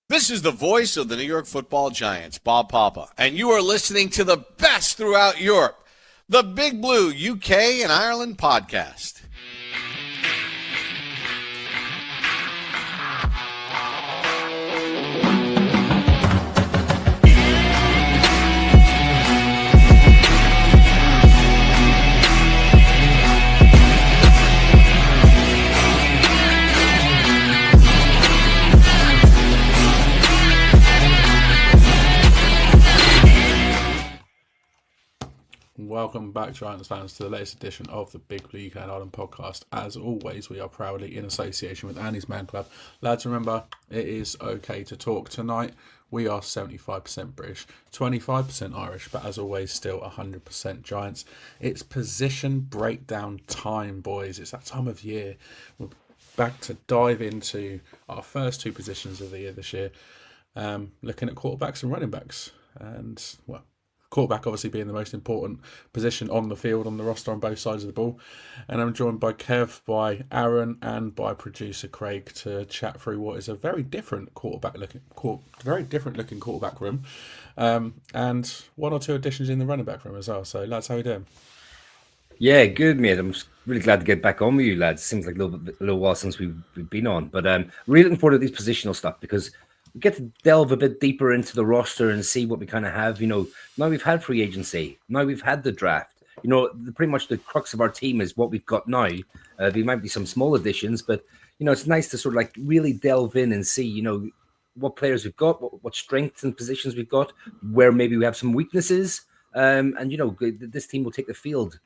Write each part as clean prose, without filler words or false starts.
This is the voice of the New York Football Giants, Bob Papa, and you are listening to the best throughout Europe, the Big Blue UK and Ireland podcast. Welcome back, Giants fans, to the latest edition of the Big Blue UK and Ireland podcast. As always, we are proudly in association with Annie's Man Club. Lads, remember, it is okay to talk tonight. We are 75% British, 25% Irish, but as always, still 100% Giants. It's position breakdown time, boys. It's that time of year. We're back to dive into our first two positions of the year this year, looking at quarterbacks and running backs. And, well, quarterback obviously being the most important position on the field, on the roster, on both sides of the ball. And I'm joined by Kev, by Aaron, and by producer Craig to chat through what is a very different looking quarterback room, and one or two additions in the running back room as well. So, lads, how are you doing? Yeah, good, mate. I'm really glad to get back on with you, lads. Seems like a little while since we've been on, but really looking forward to these positional stuff because we get to delve a bit deeper into the roster and see what we kind of have. You know, now we've had free agency, now we've had the draft. You know, pretty much the crux of our team is what we've got now. There might be some small additions, but you know, it's nice to sort of like really delve in and see, you know, what players we've got, what strengths and positions we've got, where maybe we have some weaknesses, and you know, this team will take the field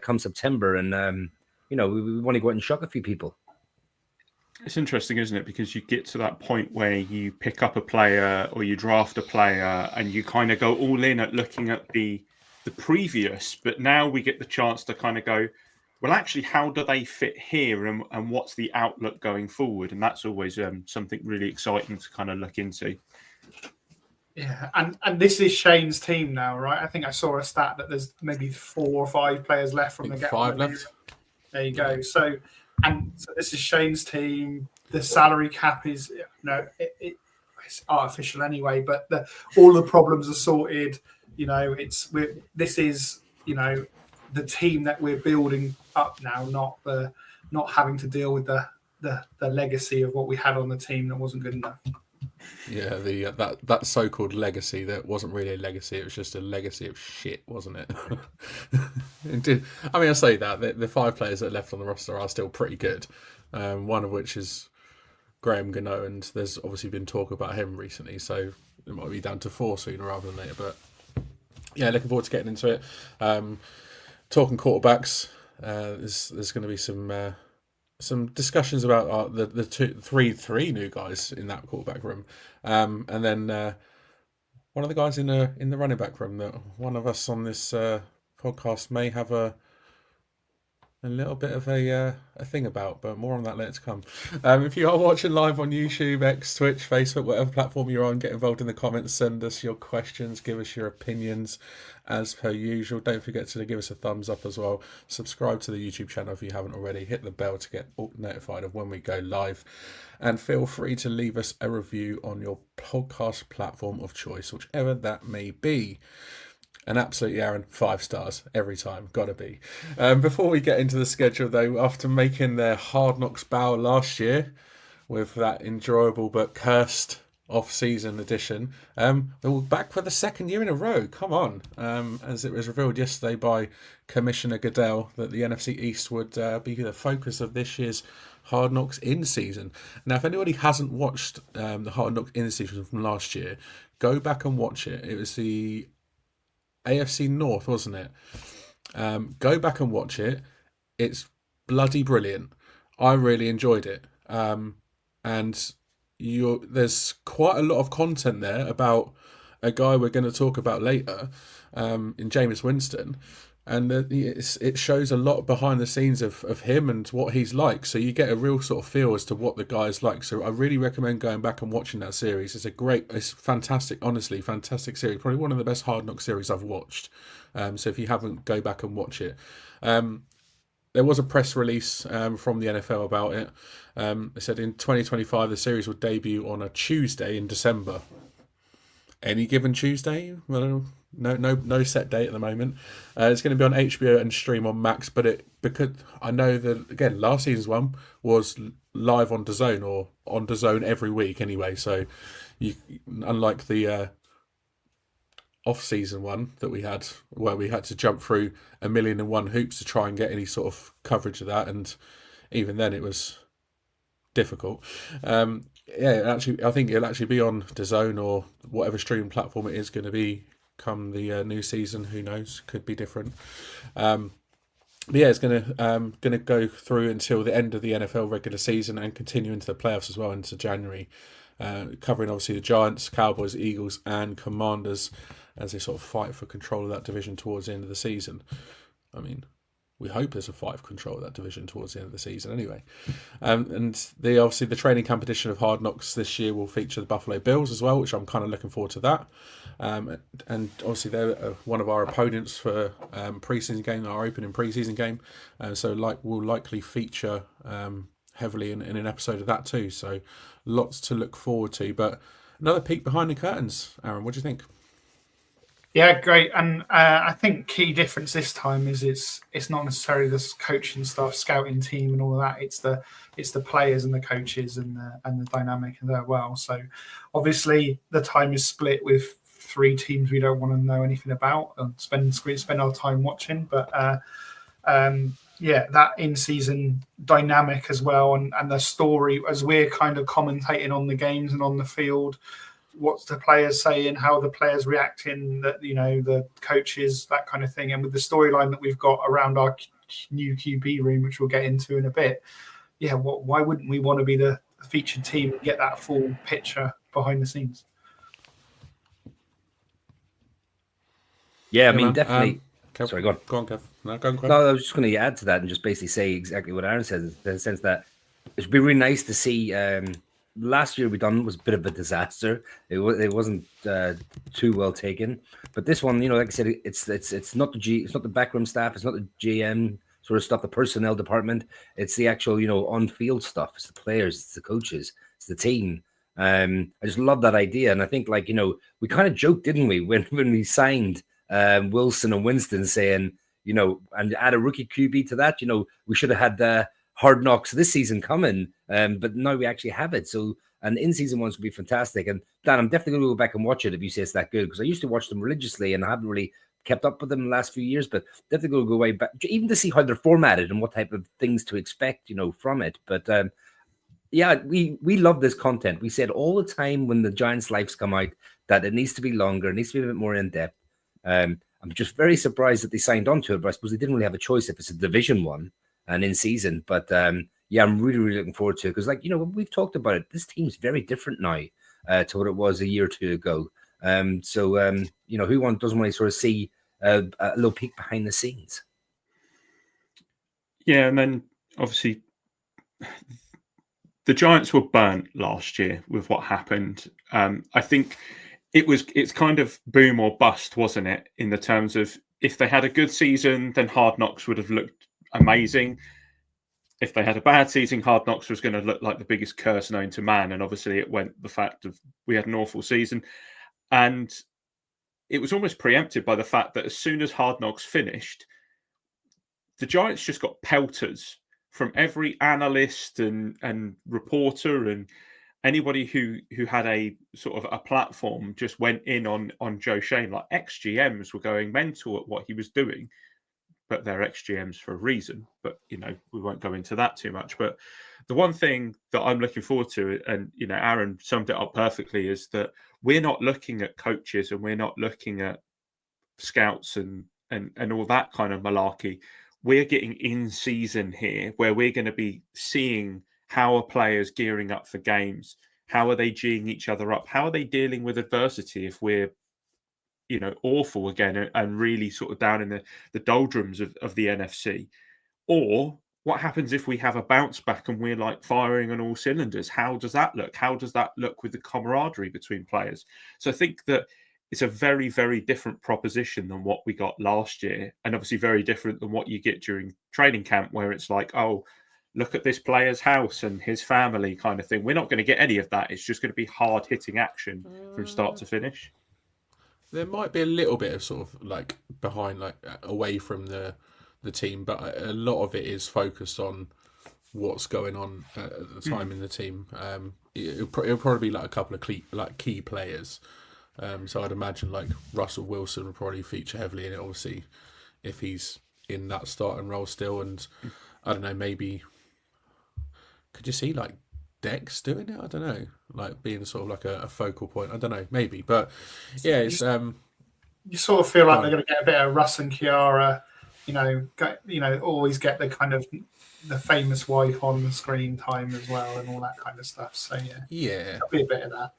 come September, and you know, we want to go out and shock a few people. It's interesting, isn't it? Because you get to that point where you pick up a player or you draft a player and you kind of go all in at looking at the previous, but now we get the chance to kind of go, well, actually, how do they fit here and what's the outlook going forward? And that's always something really exciting to kind of look into. Yeah, and this is Shane's team now, right? I think I saw a stat that there's maybe 4 or 5 players left from the get-go. 5 left. There you go. So this is Shane's team. The salary cap is it's artificial anyway, but all the problems are sorted. You know, this is the team that we're building up now, not having to deal with the legacy of what we had on the team that wasn't good enough. Yeah, that so-called legacy that wasn't really a legacy. It was just a legacy of shit, wasn't it? I mean, I say that the 5 players that are left on the roster are still pretty good. One of which is Graham Gano, and there's obviously been talk about him recently, so it might be down to 4 sooner rather than later. But yeah, looking forward to getting into it. Talking quarterbacks, there's going to be some discussions about the three new guys in that quarterback room, and then one of the guys in the running back room that one of us on this podcast may have a little bit of a thing about, but more on that later to come. If you are watching live on YouTube, X, Twitch, Facebook, whatever platform you're on, get involved in the comments, send us your questions, give us your opinions as per usual. Don't forget to give us a thumbs up as well. Subscribe to the YouTube channel if you haven't already. Hit the bell to get notified of when we go live. And feel free to leave us a review on your podcast platform of choice, whichever that may be. And absolutely, Aaron, 5 stars every time. Gotta be. Before we get into the schedule, though, after making their Hard Knocks bow last year with that enjoyable but cursed off-season edition, they're back for the 2nd year in a row. Come on. As it was revealed yesterday by Commissioner Goodell that the NFC East would be the focus of this year's Hard Knocks in season. Now, if anybody hasn't watched the Hard Knocks in season from last year, go back and watch it. It was the AFC North, wasn't it? Go back and watch it. It's bloody brilliant. I really enjoyed it. And there's quite a lot of content there about a guy we're going to talk about later, in Jameis Winston. And it shows a lot behind the scenes of him and what he's like. So you get a real sort of feel as to what the guy's like. So I really recommend going back and watching that series. It's fantastic, honestly, fantastic series. Probably one of the best Hard Knock series I've watched. So if you haven't, go back and watch it. there was a press release from the NFL about it. They said in 2025 the series will debut on a Tuesday in December. Any given Tuesday? Well, no set date at the moment. It's going to be on HBO and stream on Max, because I know that again last season's one was live on DAZN or on DAZN every week anyway. So unlike the off-season one that we had, where we had to jump through 1,000,001 hoops to try and get any sort of coverage of that, and even then it was difficult. I think it'll actually be on DAZN or whatever streaming platform it is going to be come the new season. Who knows? Could be different. But yeah, it's going to go through until the end of the NFL regular season and continue into the playoffs as well into January, covering obviously the Giants, Cowboys, Eagles, and Commanders as they sort of fight for control of that division towards the end of the season. I mean, we hope there's a fight for control of that division towards the end of the season anyway. And the training competition of Hard Knocks this year will feature the Buffalo Bills as well, which I'm kind of looking forward to that. And obviously they're one of our opponents for preseason game, our opening preseason game. So we'll likely feature heavily in an episode of that too. So lots to look forward to. But another peek behind the curtains, Aaron, what do you think? Yeah, great. And I think key difference this time is it's not necessarily the coaching staff, scouting team, and all of that. It's the players and the coaches and the dynamic there well. So obviously the time is split with 3 teams we don't want to know anything about and spend our time watching. But that in-season dynamic as well, and the story as we're kind of commentating on the games and on the field. What's the players saying, how the players reacting, that the coaches, that kind of thing. And with the storyline that we've got around our new QB room, which we'll get into in a bit, why wouldn't we want to be the featured team and get that full picture behind the scenes? Yeah, I mean, definitely. Kev, sorry, go on. Go on, Kev. No, go on, Kev. No, I was just going to add to that and just basically say exactly what Aaron said, in the sense that it would be really nice to see. Last year we done was a bit of a disaster. It wasn't too well taken, but this one, like I said, it's not it's not the backroom staff, it's not the GM sort of stuff, the personnel department. It's the actual on-field stuff. It's the players, it's the coaches, it's the team. I just love that idea, and I think we kind of joked, didn't we, when we signed Wilson and Winston, saying and add a rookie QB to that. We should have had Hard Knocks this season coming, but now we actually have it. So, and in-season ones would be fantastic. And Dan, I'm definitely going to go back and watch it if you say it's that good, because I used to watch them religiously and I haven't really kept up with them in the last few years, but definitely going to go way back, even to see how they're formatted and what type of things to expect, from it. But we love this content. We said all the time when the Giants' lives come out that it needs to be longer, it needs to be a bit more in-depth. I'm just very surprised that they signed on to it, but I suppose they didn't really have a choice if it's a Division 1 and in season. But I'm really, really looking forward to it, because we've talked about it, this team's very different now to what it was a year or two ago. Who doesn't want to sort of see a little peek behind the scenes? Yeah, and then obviously the Giants were burnt last year with what happened. I think it's kind of boom or bust, wasn't it? In the terms of, if they had a good season, then Hard Knocks would have looked amazing. If they had a bad season, Hard Knocks was going to look like the biggest curse known to man. And obviously it went the fact of we had an awful season. And it was almost preempted by the fact that as soon as Hard Knocks finished, the Giants just got pelters from every analyst and reporter, and anybody who had a sort of a platform just went in on Joe Schoen. Like, ex-GMs were going mental at what he was doing. But they're ex-GMs for a reason. But, we won't go into that too much. But the one thing that I'm looking forward to, and, Aaron summed it up perfectly, is that we're not looking at coaches and we're not looking at scouts and all that kind of malarkey. We're getting in season here, where we're going to be seeing how are players gearing up for games? How are they geeing each other up? How are they dealing with adversity if we're awful again and really sort of down in the doldrums of the NFC? Or what happens if we have a bounce back and we're like firing on all cylinders? How does that look? How does that look with the camaraderie between players? So I think that it's a very, very different proposition than what we got last year, and obviously very different than what you get during training camp, where it's like, oh, look at this player's house and his family kind of thing. We're not going to get any of that. It's just going to be hard-hitting action from start to finish. There might be a little bit of sort of like behind, like away from the team, but a lot of it is focused on what's going on at the time in the team. It'll probably be like a couple of key players. So I'd imagine like Russell Wilson will probably feature heavily in it, obviously, if he's in that starting role still. And I don't know, maybe could you see like Dex doing it? I don't know, like being sort of like a focal point. I don't know, maybe, but yeah, it's you sort of feel like they're going to get a bit of Russ and Kiara, always get the kind of the famous wife on the screen time as well and all that kind of stuff. So yeah, there'll be a bit of that.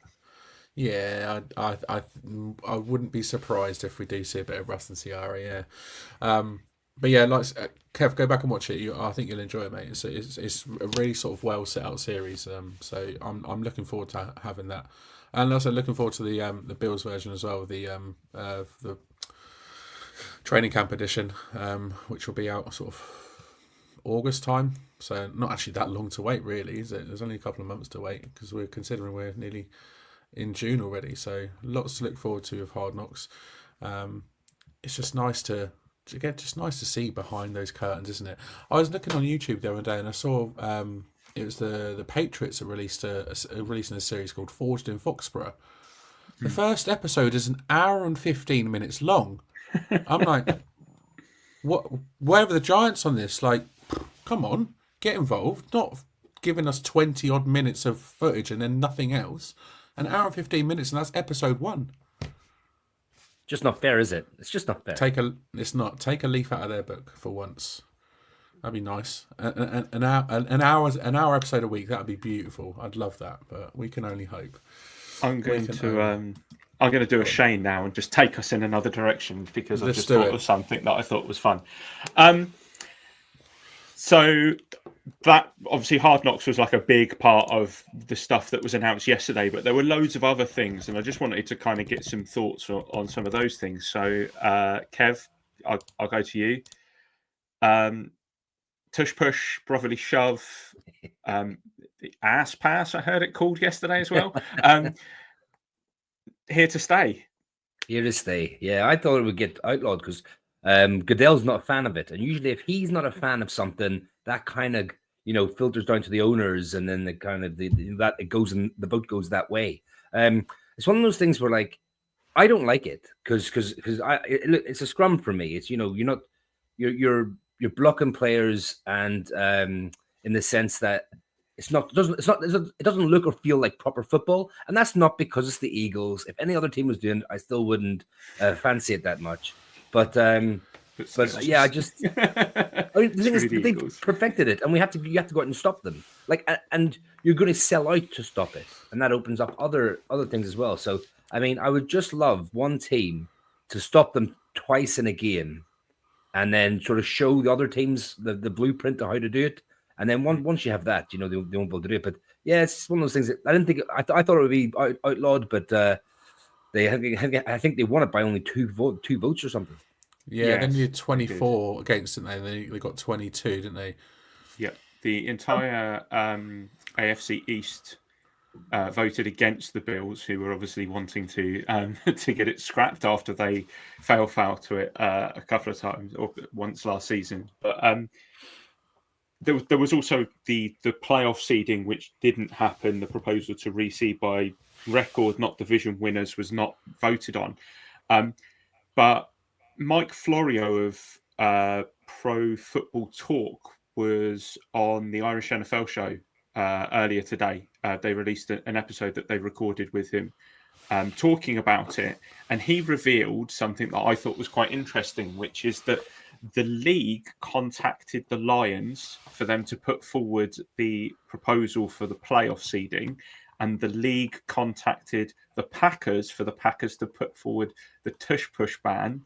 Yeah, I wouldn't be surprised if we do see a bit of Russ and Ciara. Yeah, but yeah, like Kev, go back and watch it. I think you'll enjoy it, mate. It's a really sort of well set out series. So I'm looking forward to having that, and also looking forward to the Bills version as well. The training camp edition, which will be out sort of August time. So not actually that long to wait, really, is it? There's only a couple of months to wait because we're considering we're nearly in June already, so lots to look forward to with Hard Knocks. It's just nice to see behind those curtains, isn't it? I was looking on YouTube the other day and I saw it was the Patriots that releasing a series called Forged in Foxborough. The first episode is an hour and 15 minutes long. I'm like, what? Where are the Giants on this? Like, come on, get involved. Not giving us 20 odd minutes of footage and then nothing else. An hour and 15 minutes, and that's episode 1. Just not fair, is it? It's just not fair. Take a leaf out of their book for once. That'd be nice. An hour episode a week. That'd be beautiful. I'd love that, but we can only hope. I'm going to do a Shane now and just take us in another direction because I just thought of something that I thought was fun. So that obviously Hard Knocks was like a big part of the stuff that was announced yesterday, but there were loads of other things, and I just wanted to kind of get some thoughts on some of those things. So, Kev, I'll go to you. Tush push, brotherly shove, the ass pass, I heard it called yesterday as well. Here to stay. Here to stay. Yeah, I thought it would get outlawed because Goodell's not a fan of it, and usually if he's not a fan of something, that kind of filters down to the owners, and then the kind of that it goes and the vote goes that way. It's one of those things where like I don't like it because it's a scrum for me. It's you're blocking players, and in the sense that it doesn't look or feel like proper football, and that's not because it's the Eagles. If any other team was doing it, I still wouldn't fancy it that much. But yeah, I just the thing is they perfected it, and you have to go out and stop them. Like, and you're going to sell out to stop it, and that opens up other things as well. So, I mean, I would just love one team to stop them twice in a game, and then sort of show the other teams the blueprint of how to do it. And then once you have that, they won't be able to do it. But yeah, it's one of those things that I didn't think. I thought it would be outlawed, but I think they won it by only two votes or something. Yeah, then you had 24 against, didn't they? They got 22, didn't they? Yeah, the entire AFC East voted against the Bills, who were obviously wanting to get it scrapped after they fell foul to it a couple of times, or once last season. But there was also the playoff seeding, which didn't happen. The proposal to reseed by record, not division winners, was not voted on. But Mike Florio of Pro Football Talk was on the Irish NFL show earlier today. They released an episode that they recorded with him talking about it. And he revealed something that I thought was quite interesting, which is that the league contacted the Lions for them to put forward the proposal for the playoff seeding, and the league contacted the Packers for the Packers to put forward the tush push ban,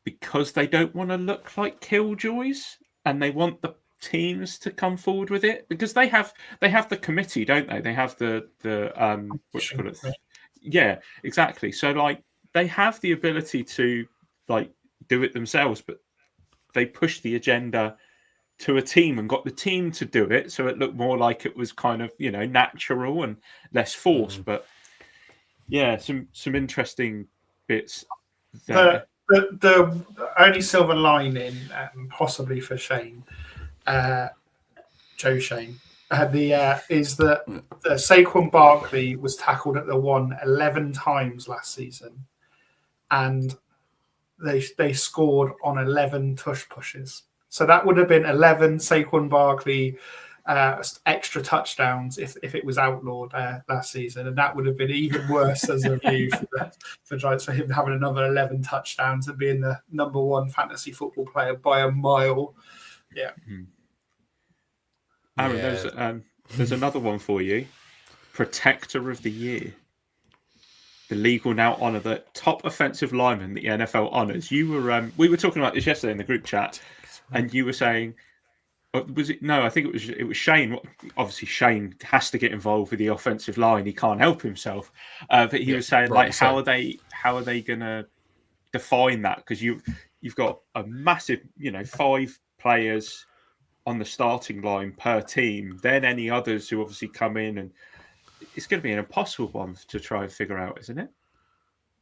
because they don't want to look like killjoys, and they want the teams to come forward with it, because they have the committee, don't they? They have the what do you call it? Yeah, exactly. So like they have the ability to like do it themselves, but they pushed the agenda to a team and got the team to do it, so it looked more like it was kind of natural and less forced. But yeah, some interesting bits The there. the only silver lining, possibly for Shane, Joe Shane, is that Saquon Barkley was tackled at the 11 times last season, and they scored on 11 tush pushes. So that would have been 11 Saquon Barkley extra touchdowns if it was outlawed last season, and that would have been even worse as a review for Giants, for him having another 11 touchdowns and being the number one fantasy football player by a mile. Yeah. Aaron, there's another one for you. Protector of the Year. The league will now honour the top offensive lineman the NFL honours. You were we were talking about this yesterday in the group chat, and you were saying, was it? No, I think it was Shane. Obviously, Shane has to get involved with the offensive line. He can't help himself. But he was saying, like, how are they going to define that? Because you've got a massive, 5 players on the starting line per team. Then any others who obviously come in, and it's going to be an impossible one to try and figure out, isn't it?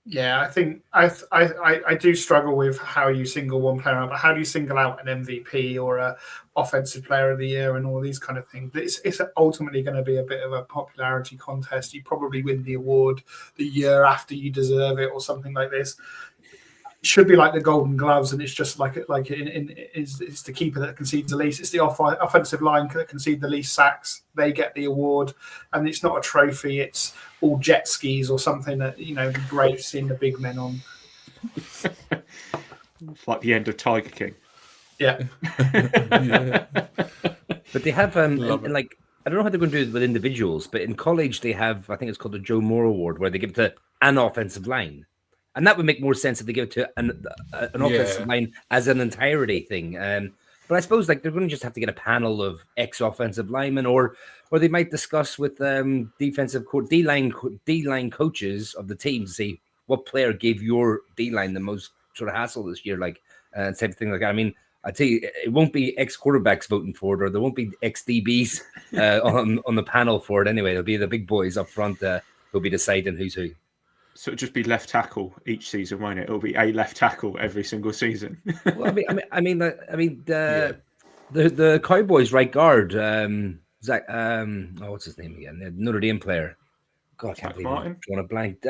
Yeah, I think I do struggle with how you single one player out, but how do you single out an MVP or a offensive player of the year and all these kind of things? It's ultimately going to be a bit of a popularity contest. You probably win the award the year after you deserve it or something like this. It should be like the Golden Gloves, and it's just it's the keeper that concedes the least. It's the offensive line that concede the least sacks. They get the award, and it's not a trophy. It's all jet skis or something that be great seeing the big men on. It's like the end of Tiger King. Yeah. Yeah. But they have like, I don't know how they're going to do it with individuals, but in college they have, I think it's called the Joe Moore Award, where they give it to an offensive line. And that would make more sense if they give it to an offensive line as an entirety thing. But I suppose like they're going to just have to get a panel of ex-offensive linemen, or they might discuss with D-line coaches of the team to see what player gave your D-line the most sort of hassle this year, like type of thing like that. I mean, I tell you, it won't be ex-quarterbacks voting for it, or there won't be ex-DBs on the panel for it anyway. It'll be the big boys up front who'll be deciding who's who. So it'll just be left tackle each season, won't it? It'll be a left tackle every single season. Well, the Cowboys right guard, Zach. What's his name again? The Notre Dame player. God, I can't believe I'm drawing a blank.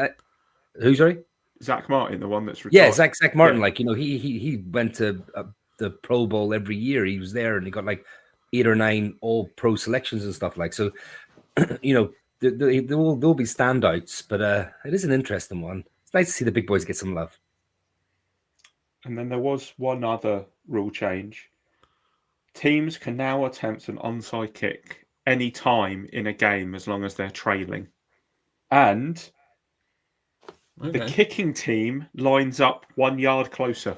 Who? Sorry, Zach Martin, the one that's retired. Yeah, Zach Martin. Yeah. Like he went to the Pro Bowl every year. He was there, and he got like 8 or 9 All Pro selections and stuff like. So, there will be standouts, but it is an interesting one. It's nice to see the big boys get some love. And then there was one other rule change. Teams can now attempt an onside kick any time in a game as long as they're trailing. And the kicking team lines up 1 yard closer.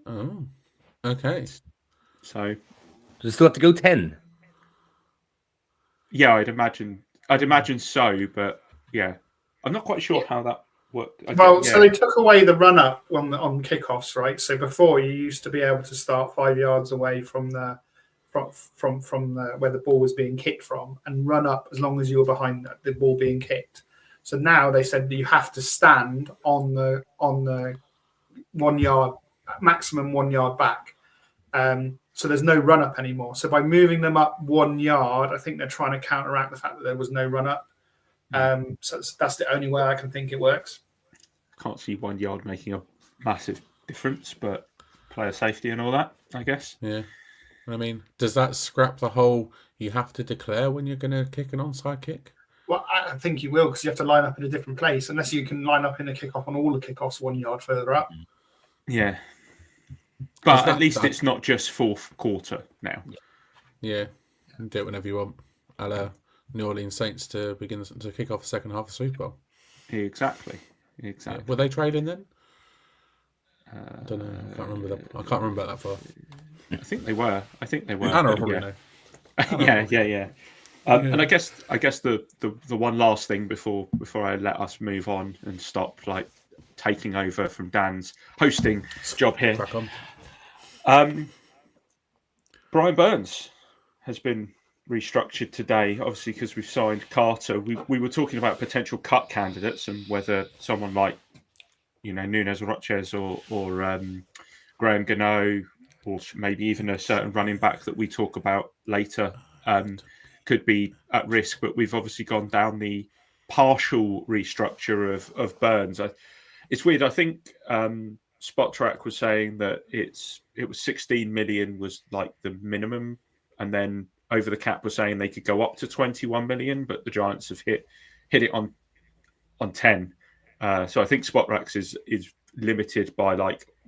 Oh, okay. So So you still have to go 10? Yeah, I'd imagine so, but yeah, I'm not quite sure how that worked. So they took away the run up on kickoffs, right? So before you used to be able to start 5 yards away from the where the ball was being kicked from and run up as long as you were behind the ball being kicked. So now they said that you have to stand on the 1 yard, maximum 1 yard back. So there's no run up anymore. So by moving them up 1 yard, I think they're trying to counteract the fact that there was no run up. So that's the only way I can think it works. Can't see 1 yard making a massive difference, but player safety and all that, I guess. Yeah. I mean, does that scrap the whole you have to declare when you're going to kick an onside kick? Well, I think you will, because you have to line up in a different place, unless you can line up in a kickoff on all the kickoffs 1 yard further up. Yeah. But at least it's not just fourth quarter now. Yeah. You can do it whenever you want. Allow New Orleans Saints to begin to kick off the second half of the Super Bowl. Exactly. Yeah. Were they trailing then? I don't know. I can't remember that. I can't remember that far. I think they were. Anna will probably know. Yeah. And I guess the one last thing before I let us move on and stop taking over from Dan's hosting job here. Crack on. Brian Burns has been restructured today, obviously because we've signed Carter. We were talking about potential cut candidates and whether someone like Nunes Roches or Graham Gano, or maybe even a certain running back that we talk about later, could be at risk. But we've obviously gone down the partial restructure of Burns. It's weird. I think Spot Track was saying that it was 16 million was like the minimum, and then over the cap was saying they could go up to 21 million, but the Giants have hit it on 10. So I think Spot Racks is limited by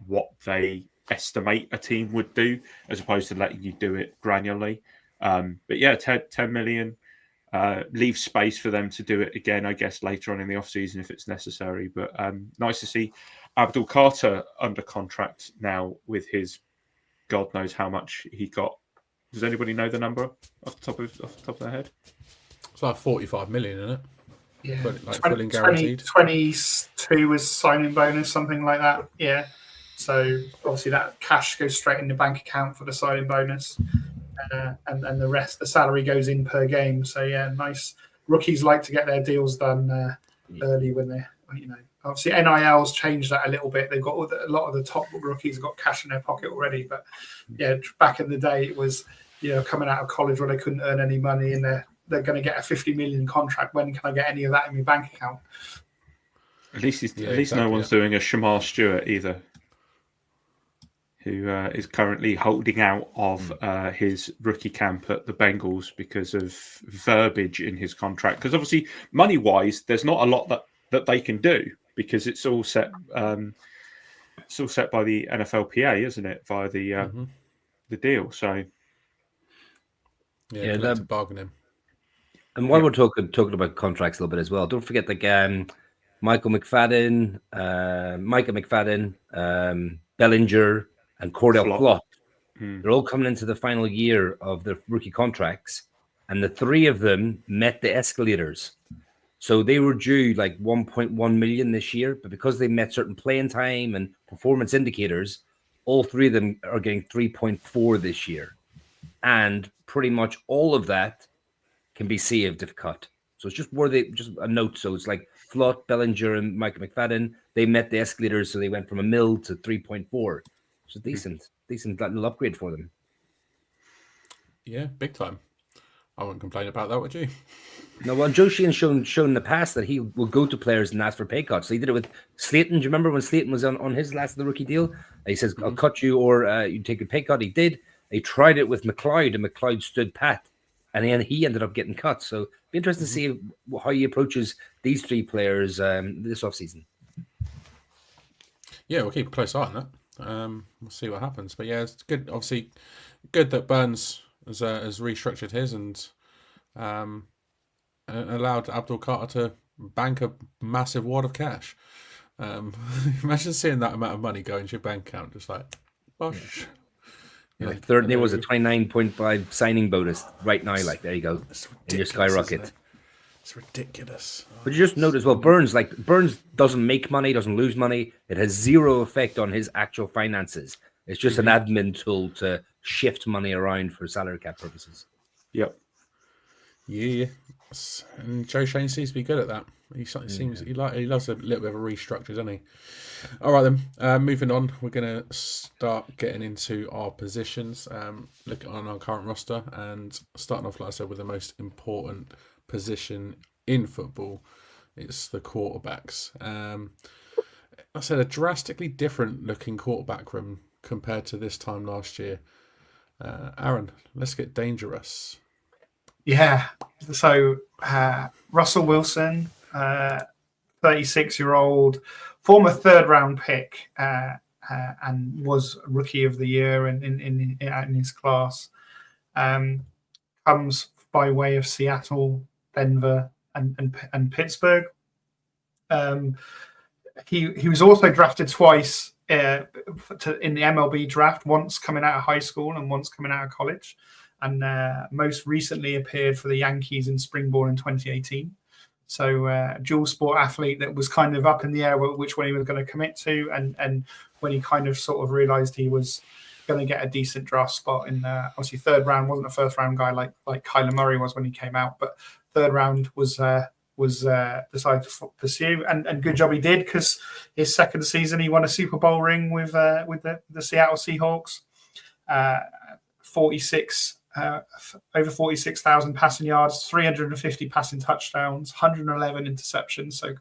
what they estimate a team would do, as opposed to letting you do it granularly. But yeah, 10 million leaves space for them to do it again, I guess, later on in the offseason if it's necessary. But nice to see Abdul Carter under contract now with his God knows how much he got. Does anybody know the number off the top of their head? It's like 45 million, isn't it? Yeah, Fully guaranteed. 22 was signing bonus, something like that. Yeah. So obviously that cash goes straight in the bank account for the signing bonus, and the rest, the salary goes in per game. So yeah, nice. Rookies like to get their deals done early when they're, obviously NIL's changed that a little bit. They've got a lot of the top rookies have got cash in their pocket already. But yeah, back in the day it was coming out of college where they couldn't earn any money and they're going to get a 50 million contract. When can I get any of that in my bank account? At least no one's doing a Shamar Stewart either, who is currently holding out of his rookie camp at the Bengals because of verbiage in his contract. Because obviously, money-wise, there's not a lot that they can do because it's all set. It's all set by the NFLPA, isn't it? Via the deal. So that's bargaining. And while we're talking about contracts a little bit as well, don't forget Micah McFadden, Bellinger, and Cordell Flott. They're all coming into the final year of their rookie contracts, and the three of them met the escalators. So they were due 1.1 million this year, but because they met certain playing time and performance indicators, all three of them are getting 3.4 this year. And pretty much all of that can be saved if cut. So it's just just a note. So it's Flott, Bellinger, and Micah McFadden. They met the escalators, so they went from 1 mil to 3.4. So decent little upgrade for them. Yeah, big time. I wouldn't complain about that, would you? No, well, Joe Sheehan's shown in the past that he will go to players and ask for pay cuts. So he did it with Slayton. Do you remember when Slayton was on his last of the rookie deal? He says, I'll cut you or you take a pay cut. He did. He tried it with McLeod, and McLeod stood pat. And then he ended up getting cut. So it'll be interesting to see how he approaches these three players this offseason. Yeah, we'll keep a close eye on that. We'll see what happens. But yeah, it's good. Obviously, good that Burns has restructured his and allowed Abdul Carter to bank a massive wad of cash. Imagine seeing that amount of money go into your bank account, just bosh. Yeah. Third name was a 29.5 signing bonus right now. There you go. In your skyrocket. It's ridiculous. But you just note as well, Burns doesn't make money, doesn't lose money. It has zero effect on his actual finances. It's just an admin tool to shift money around for salary cap purposes. Yep. Yeah. And Joe Shane seems to be good at that. He loves a little bit of a restructure, doesn't he? All right then. Moving on, we're going to start getting into our positions. Looking on our current roster and starting off, like I said, with the most important position in football. It's the quarterbacks. I said a drastically different looking quarterback room compared to this time last year. Aaron, let's get dangerous. Yeah. So Russell Wilson, 36-year-old, former third-round pick, and was Rookie of the Year in his class. Comes by way of Seattle, Denver, and Pittsburgh. He was also drafted twice in the MLB draft, once coming out of high school and once coming out of college. and most recently appeared for the Yankees in spring ball in 2018. So dual sport athlete that was kind of up in the air which one he was going to commit to, and when he kind of sort of realised he was going to get a decent draft spot in obviously third round, wasn't a first round guy like Kyler Murray was when he came out, but third round was decided to pursue, and good job he did, because his second season he won a Super Bowl ring with the Seattle Seahawks. 46 over 46,000 passing yards, 350 passing touchdowns, 111 interceptions, so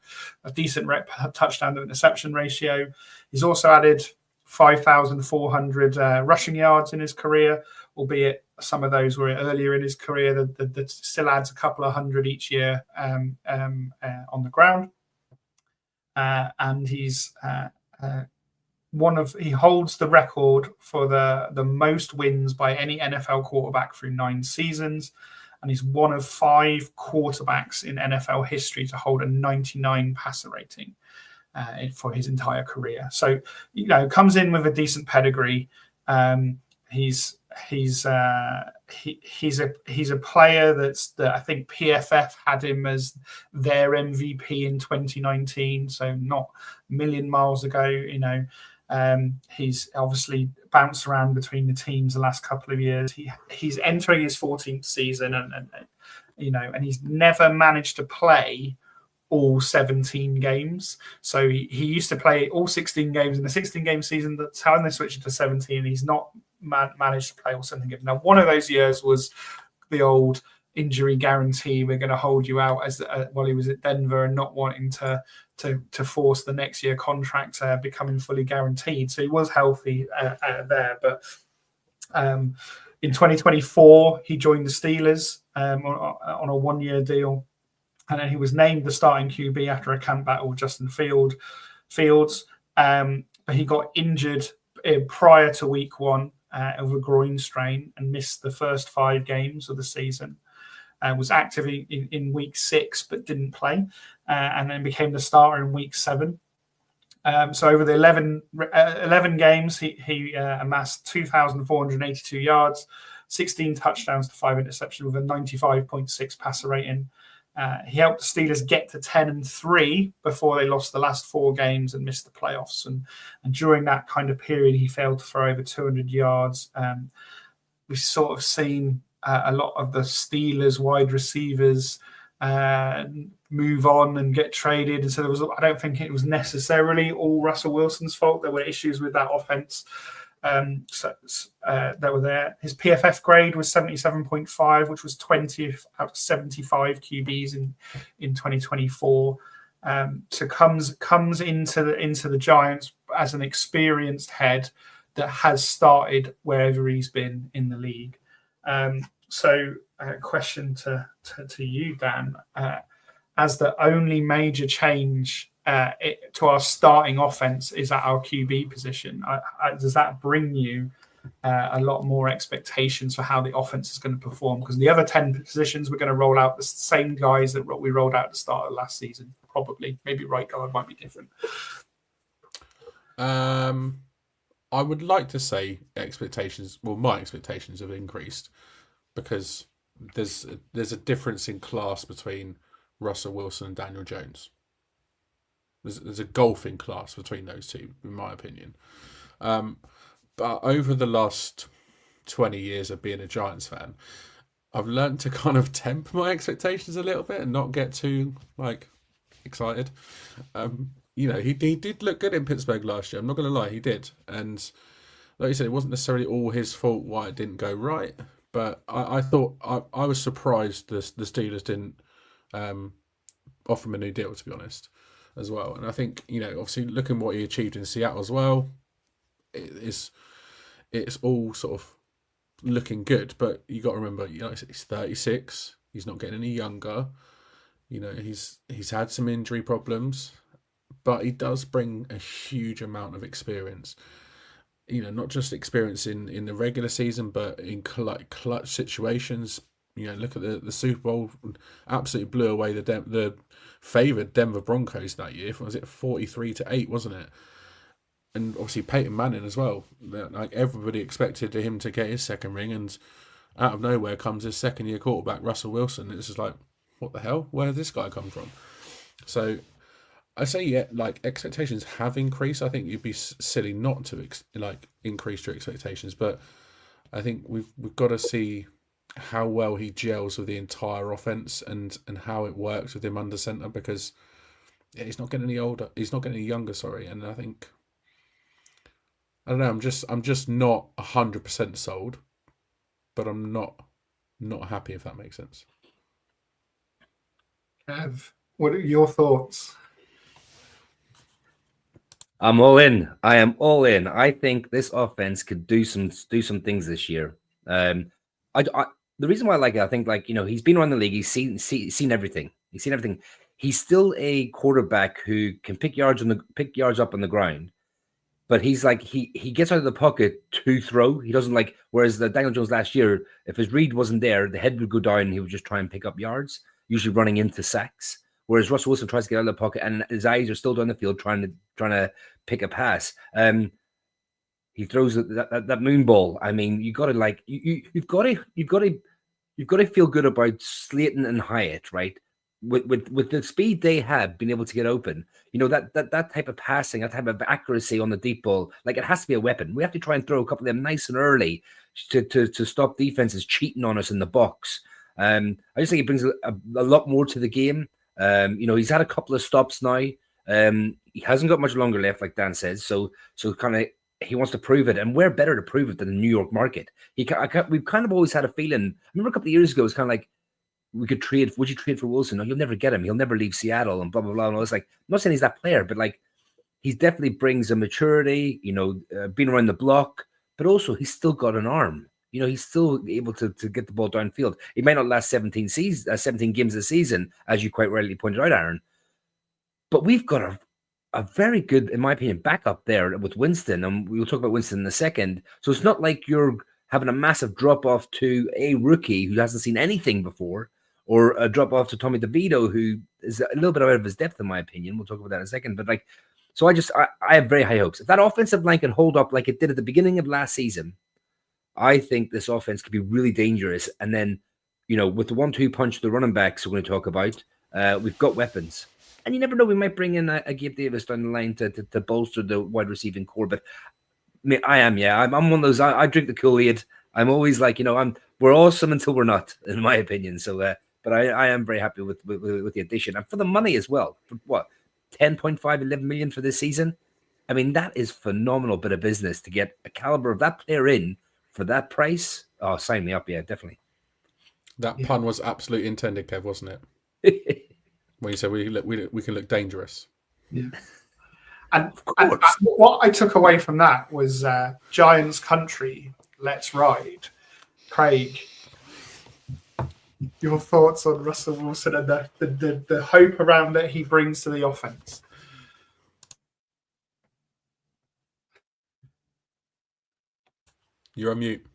a decent touchdown to interception ratio. He's also added 5,400 rushing yards in his career, albeit some of those were earlier in his career. That still adds a couple of hundred each year on the ground, and he's he holds the record for the most wins by any NFL quarterback through 9 seasons, and he's one of 5 quarterbacks in NFL history to hold a 99 passer rating for his entire career. So, comes in with a decent pedigree. He's a player that I think PFF had him as their MVP in 2019, so not a million miles ago. He's obviously bounced around between the teams the last couple of years. He's entering his 14th season, and he's never managed to play all 17 games. So he used to play all 16 games in the 16-game season. That's how they switched it to 17. He's not managed to play all 17 games. Now, one of those years was the old injury guarantee. We're going to hold you out while he was at Denver, and not wanting to force the next year contract becoming fully guaranteed. So he was healthy there. But in 2024, he joined the Steelers on a 1-year deal. And then he was named the starting QB after a camp battle with Justin Fields. But he got injured prior to week 1 of a groin strain and missed the first 5 games of the season. Was active in week 6 but didn't play, and then became the starter in week 7. So over the 11 games, he amassed 2,482 yards, 16 touchdowns to 5 interceptions with a 95.6 passer rating. He helped the Steelers get to 10-3 before they lost the last 4 games and missed the playoffs. And during that kind of period, he failed to throw over 200 yards. We've sort of seen a lot of the Steelers wide receivers move on and get traded. And so I don't think it was necessarily all Russell Wilson's fault. There were issues with that offense that were there. His PFF grade was 77.5, which was 20th out of 75 QBs in 2024. So comes into the Giants as an experienced head that has started wherever he's been in the league. So question to you, Dan, as the only major change to our starting offense is at our QB position. Does that bring you a lot more expectations for how the offense is going to perform? Because the other 10 positions, we're going to roll out the same guys that we rolled out at the start of last season, probably. Maybe right guard might be different. I would like to say my expectations have increased, because there's a difference in class between Russell Wilson and Daniel Jones. There's a golfing class between those two, in my opinion. But over the last 20 years of being a Giants fan, I've learned to kind of temper my expectations a little bit and not get too excited. He did look good in Pittsburgh last year. I'm not going to lie, he did. And like you said, it wasn't necessarily all his fault why it didn't go right. But I thought I was surprised the Steelers didn't offer him a new deal, to be honest, as well. And I think, obviously looking what he achieved in Seattle as well, it's all sort of looking good. But you got to remember, he's 36. He's not getting any younger. He's had some injury problems, but he does bring a huge amount of experience. Not just experience in the regular season, but in clutch situations. Look at the Super Bowl, absolutely blew away the favoured Denver Broncos that year. Was it 43-8, wasn't it? And obviously Peyton Manning as well. Like, everybody expected him to get his second ring, and out of nowhere comes his second-year quarterback, Russell Wilson. It's just like, what the hell? Where did this guy come from? So I say, yeah, like expectations have increased. I think you'd be silly not to increase your expectations, but I think we've got to see how well he gels with the entire offense and how it works with him under center, because he's not getting any older. He's not getting any younger. Sorry, and I think I don't know. I'm just not 100% sold, but I'm not happy, if that makes sense. Kev, what are your thoughts? I'm all in. I am all in. I think this offense could do some things this year. I the reason why I like it, I think, like, you know, he's been around the league. He's seen everything. He's seen everything. He's still a quarterback who can pick yards up on the ground, but he's like he gets out of the pocket to throw. He doesn't like. Whereas the Daniel Jones last year, if his read wasn't there, the head would go down and he would just try and pick up yards, usually running into sacks. Whereas Russell Wilson tries to get out of the pocket and his eyes are still down the field trying to pick a pass. He throws that moon ball. I mean, you've got to feel good about Slayton and Hyatt, right? With the speed they have been able to get open, you know, that type of passing, that type of accuracy on the deep ball, like, it has to be a weapon. We have to try and throw a couple of them nice and early to stop defenses cheating on us in the box. I just think it brings a lot more to the game. You know, he's had a couple of stops now. He hasn't got much longer left, like Dan says. So kind of he wants to prove it, and we're better to prove it than the New York market. We've kind of always had a feeling. I remember a couple of years ago, it was kind of like, we could trade. Would you trade for Wilson? No, you'll never get him. He'll never leave Seattle, and blah blah blah. And I was like, I'm not saying he's that player, but like, he definitely brings a maturity. You know, being around the block, but also he's still got an arm. You know, he's still able to get the ball downfield. He might not last 17 games a season, as you quite rightly pointed out, Aaron. But we've got a very good, in my opinion, backup there with Winston, and we'll talk about Winston in a second. So it's not like you're having a massive drop off to a rookie who hasn't seen anything before, or a drop off to Tommy DeVito, who is a little bit out of his depth, in my opinion. We'll talk about that in a second. But like, so I have very high hopes. If that offensive line can hold up like it did at the beginning of last season, I think this offense could be really dangerous. And then, you know, with the 1-2 punch, the running backs we're going to talk about, we've got weapons. And you never know, we might bring in a Gabe Davis down the line to bolster the wide receiving core. But I'm one of those. I drink the Kool-Aid. I'm always like, you know, we're awesome until we're not, in my opinion. So, but I am very happy with the addition, and for the money as well. For what, 10.5, 11 million for this season? I mean, that is phenomenal bit of business to get a caliber of that player in for that price. Oh, sign me up, yeah, definitely. That pun was absolutely intended, Kev, wasn't it? When you said we can look dangerous. Yeah. And what I took away from that was Giants country, let's ride. Craig, your thoughts on Russell Wilson and the hope around that he brings to the offense? You're on mute.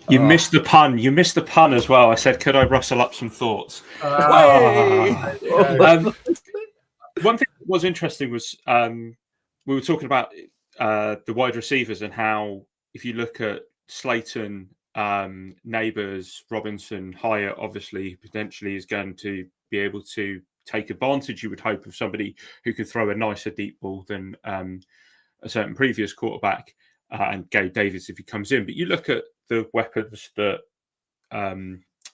You missed the pun. You missed the pun as well. I said, could I rustle up some thoughts? Okay. One thing that was interesting was we were talking about the wide receivers and how, if you look at Slayton, Neighbors, Robinson, Hyatt, obviously potentially is going to be able to take advantage, you would hope, of somebody who could throw a nicer deep ball than a certain previous quarterback, and Gabe Davis if he comes in. But you look at the weapons that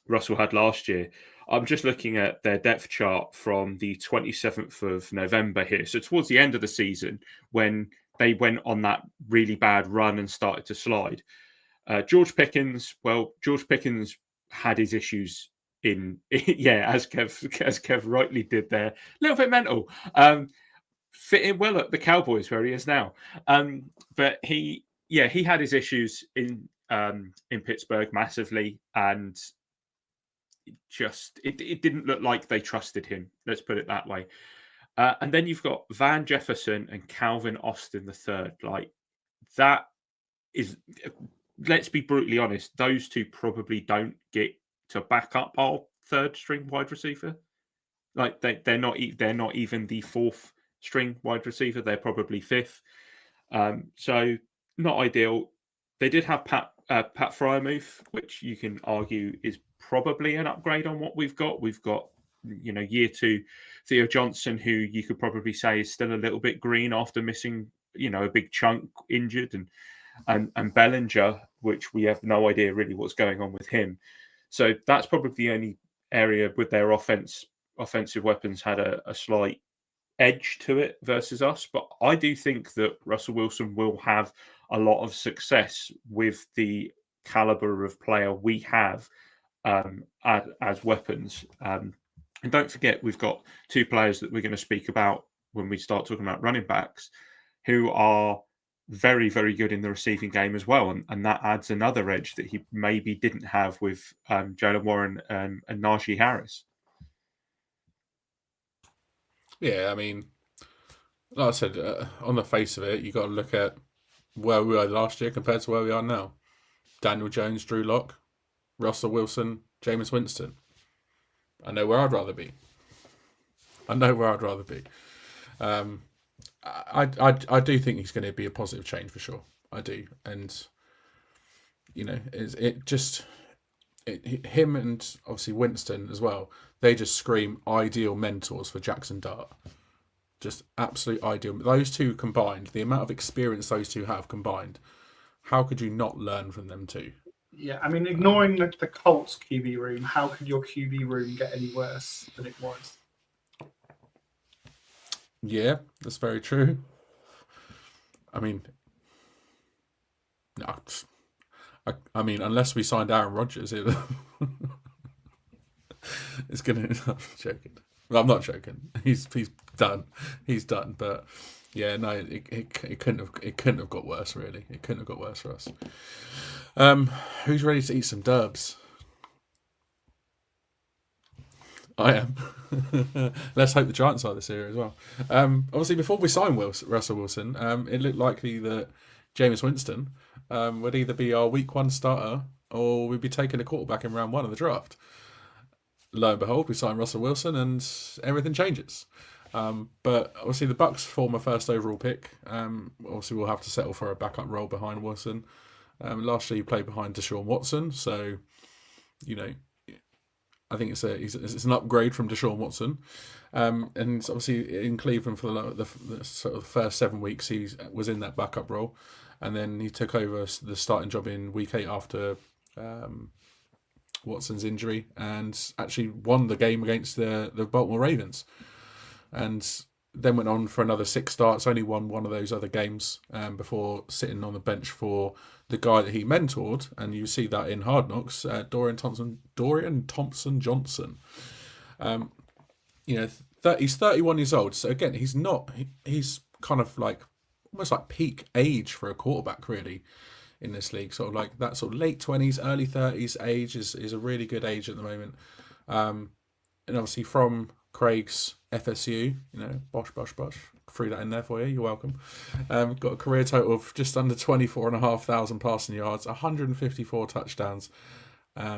Russell had last year. I'm just looking at their depth chart from the 27th of November here. So towards the end of the season, when they went on that really bad run and started to slide. George Pickens had his issues as Kev rightly did there. A little bit mental. Fit in well at the Cowboys where he is now. But he had his issues in Pittsburgh massively, and it didn't look like they trusted him. Let's put it that way. And then you've got Van Jefferson and Calvin Austin III. Like, that is, let's be brutally honest, those two probably don't get to back up our third string wide receiver. Like, they're not even the fourth string wide receiver. They're probably fifth. So not ideal. They did have Pat Fryermuth, which you can argue is probably an upgrade on what we've got. We've got, year 2 Theo Johnson, who you could probably say is still a little bit green after missing, a big chunk, injured, and Bellinger, which we have no idea really what's going on with him. So that's probably the only area with their offensive weapons had a slight edge to it versus us. But I do think that Russell Wilson will have a lot of success with the caliber of player we have as weapons. And don't forget, we've got 2 players that we're going to speak about when we start talking about running backs who are very, very good in the receiving game as well. And that adds another edge that he maybe didn't have with Jaylen Warren and Najee Harris. Yeah, I mean, like I said, on the face of it, you got to look at where we were last year compared to where we are now. Daniel Jones, Drew Lock, Russell Wilson, Jameis Winston. I know where I'd rather be. I do think he's going to be a positive change for sure. I do, and him and obviously Winston as well. They just scream ideal mentors for Jackson Dart. Just absolute ideal. Those two combined, the amount of experience those two have combined, how could you not learn from them too? Yeah, I mean, ignoring the Colts QB room, how could your QB room get any worse than it was? Yeah, that's very true. I mean, no, I mean, unless we signed Aaron Rodgers, it's gonna. I'm joking. Well, I'm not joking. He's done. He's done. But yeah, no, it couldn't have got worse. Really, it couldn't have got worse for us. Who's ready to eat some dubs? I am. Let's hope the Giants are this year as well. Obviously, before we sign Russell Wilson, it looked likely that Jameis Winston would either be our week 1 starter or we'd be taking a quarterback in round 1 of the draft. Lo and behold, we sign Russell Wilson and everything changes. But obviously, the Bucs form a first overall pick. Obviously, we'll have to settle for a backup role behind Wilson. Last year, he played behind Deshaun Watson, so I think it's an upgrade from Deshaun Watson. And obviously in Cleveland for the sort of first 7 weeks, he was in that backup role. And then he took over the starting job in week 8 after Watson's injury and actually won the game against the Baltimore Ravens. And then went on for another 6 starts, only won one of those other games before sitting on the bench for the guy that he mentored, and you see that in Hard Knocks, Dorian Thompson Johnson. He's 31 years old, so again, he's kind of like almost like peak age for a quarterback, really, in this league. Sort of like that sort of late 20s, early 30s age is a really good age at the moment. And obviously from Craig's FSU, bosh, threw that in there for you. You're welcome. Got a career total of just under 24,500 passing yards, 154 touchdowns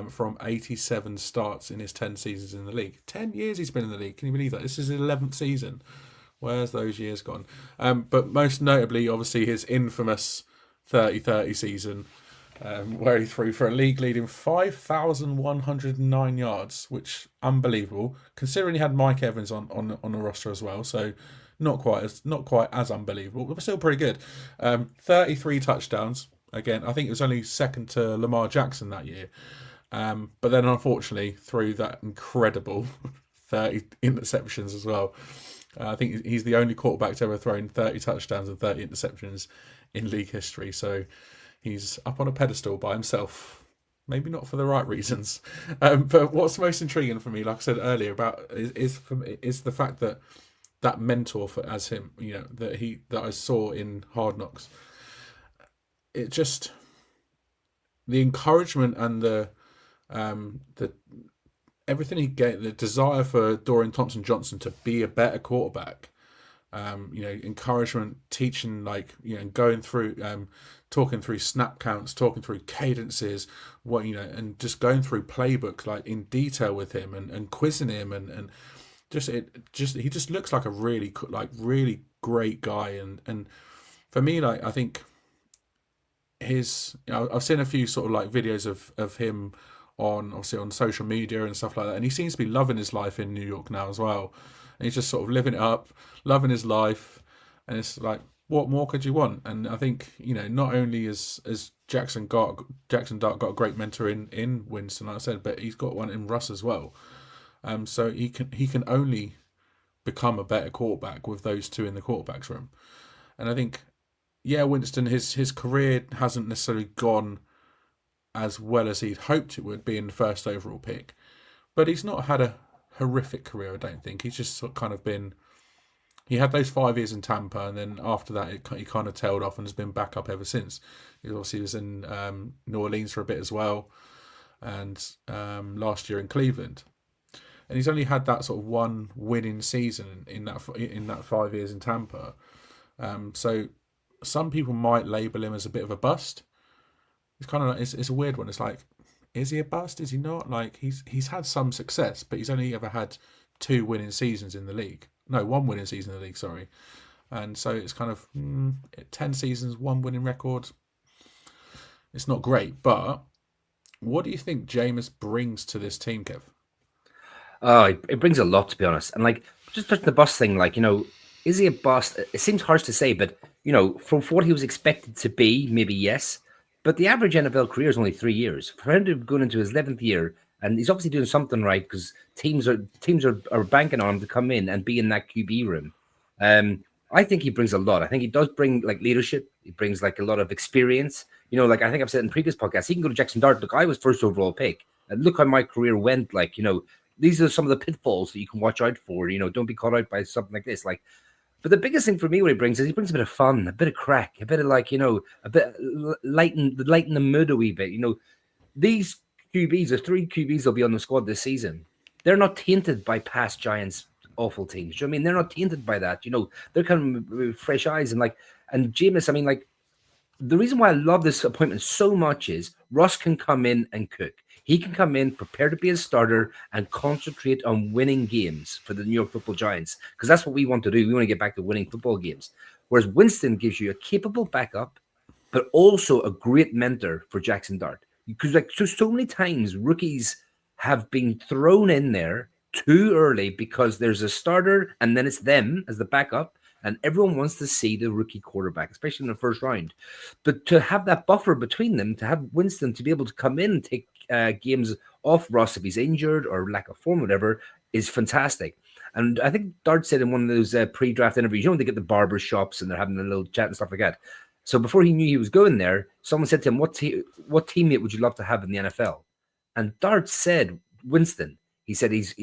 from 87 starts in his 10 seasons in the league. 10 years he's been in the league. Can you believe that? This is his 11th season. Where's those years gone? But most notably, obviously, his infamous 30-30 season, where he threw for a league-leading 5,109 yards, which unbelievable, considering he had Mike Evans on the roster as well. So not quite as unbelievable, but still pretty good. 33 touchdowns. Again, I think it was only second to Lamar Jackson that year. But then, unfortunately, threw that incredible 30 interceptions as well. I think he's the only quarterback to ever thrown 30 touchdowns and 30 interceptions in league history. So he's up on a pedestal by himself. Maybe not for the right reasons. But what's most intriguing for me, like I said earlier, is the fact that mentor as him, that I saw in Hard Knocks. It just, the encouragement and the everything he gave, the desire for Dorian Thompson Johnson to be a better quarterback, encouragement, teaching, going through, talking through snap counts, talking through cadences, and just going through playbooks in detail with him and quizzing him and he just looks like a really great guy and for me, I think I've seen a few sort of like videos of him on social media and stuff like that, and he seems to be loving his life in New York now as well. And he's just sort of living it up, loving his life, and it's like, what more could you want? And I think, not only as Jackson Dart got a great mentor in Winston, like I said, but he's got one in Russ as well. So he can only become a better quarterback with those two in the quarterback's room. And I think, Winston, his career hasn't necessarily gone as well as he'd hoped it would, being the first overall pick. But he's not had a horrific career, I don't think. He's just sort of kind of been... He had those 5 years in Tampa, and then after that, he kind of tailed off and has been back up ever since. He obviously was in New Orleans for a bit as well, and last year in Cleveland. And he's only had that sort of one winning season in that 5 years in Tampa. So some people might label him as a bit of a bust. It's kind of like, it's a weird one. It's like, is he a bust? Is he not? Like he's had some success, but he's only ever had 2 winning seasons in the league. No, 1 winning season in the league, sorry. And so it's kind of 10 seasons, 1 winning record. It's not great, but what do you think Jameis brings to this team, Kev? Oh, it brings a lot, to be honest. And like, just touching the bust thing, like, is he a bust? It seems harsh to say, but, from what he was expected to be, maybe yes. But the average NFL career is only 3 years. For him to have gone into his 11th year, and he's obviously doing something right because teams are banking on him to come in and be in that QB room. I think he brings a lot. I think he does bring like leadership. He brings like a lot of experience. Like I think I've said in previous podcasts, he can go to Jackson Dart. Look, I was first overall pick. And look how my career went. Like, these are some of the pitfalls that you can watch out for. Don't be caught out by something like this. Like, but the biggest thing for me what he brings is he brings a bit of fun, a bit of crack, a bit of like, a bit lighten the mood a wee bit. These QBs, the 3 QBs that'll be on the squad this season, they're not tainted by past Giants awful teams. Do you know what I mean? They're not tainted by that. They're kind of with fresh eyes and Jameis, I mean, like, the reason why I love this appointment so much is Russ can come in and cook. He can come in, prepare to be a starter, and concentrate on winning games for the New York Football Giants, because that's what we want to do. We want to get back to winning football games. Whereas Winston gives you a capable backup, but also a great mentor for Jackson Dart. Because so many times rookies have been thrown in there too early because there's a starter and then it's them as the backup, and everyone wants to see the rookie quarterback, especially in the first round. But to have that buffer between them, to have Winston to be able to come in and take games off Russ if he's injured or lack of form, whatever, is fantastic. And I think Dart said in one of those pre-draft interviews, they get the barber shops and they're having a little chat and stuff like that. So before he knew he was going there, someone said to him, what teammate would you love to have in the NFL? And Dart said, Winston. He said he's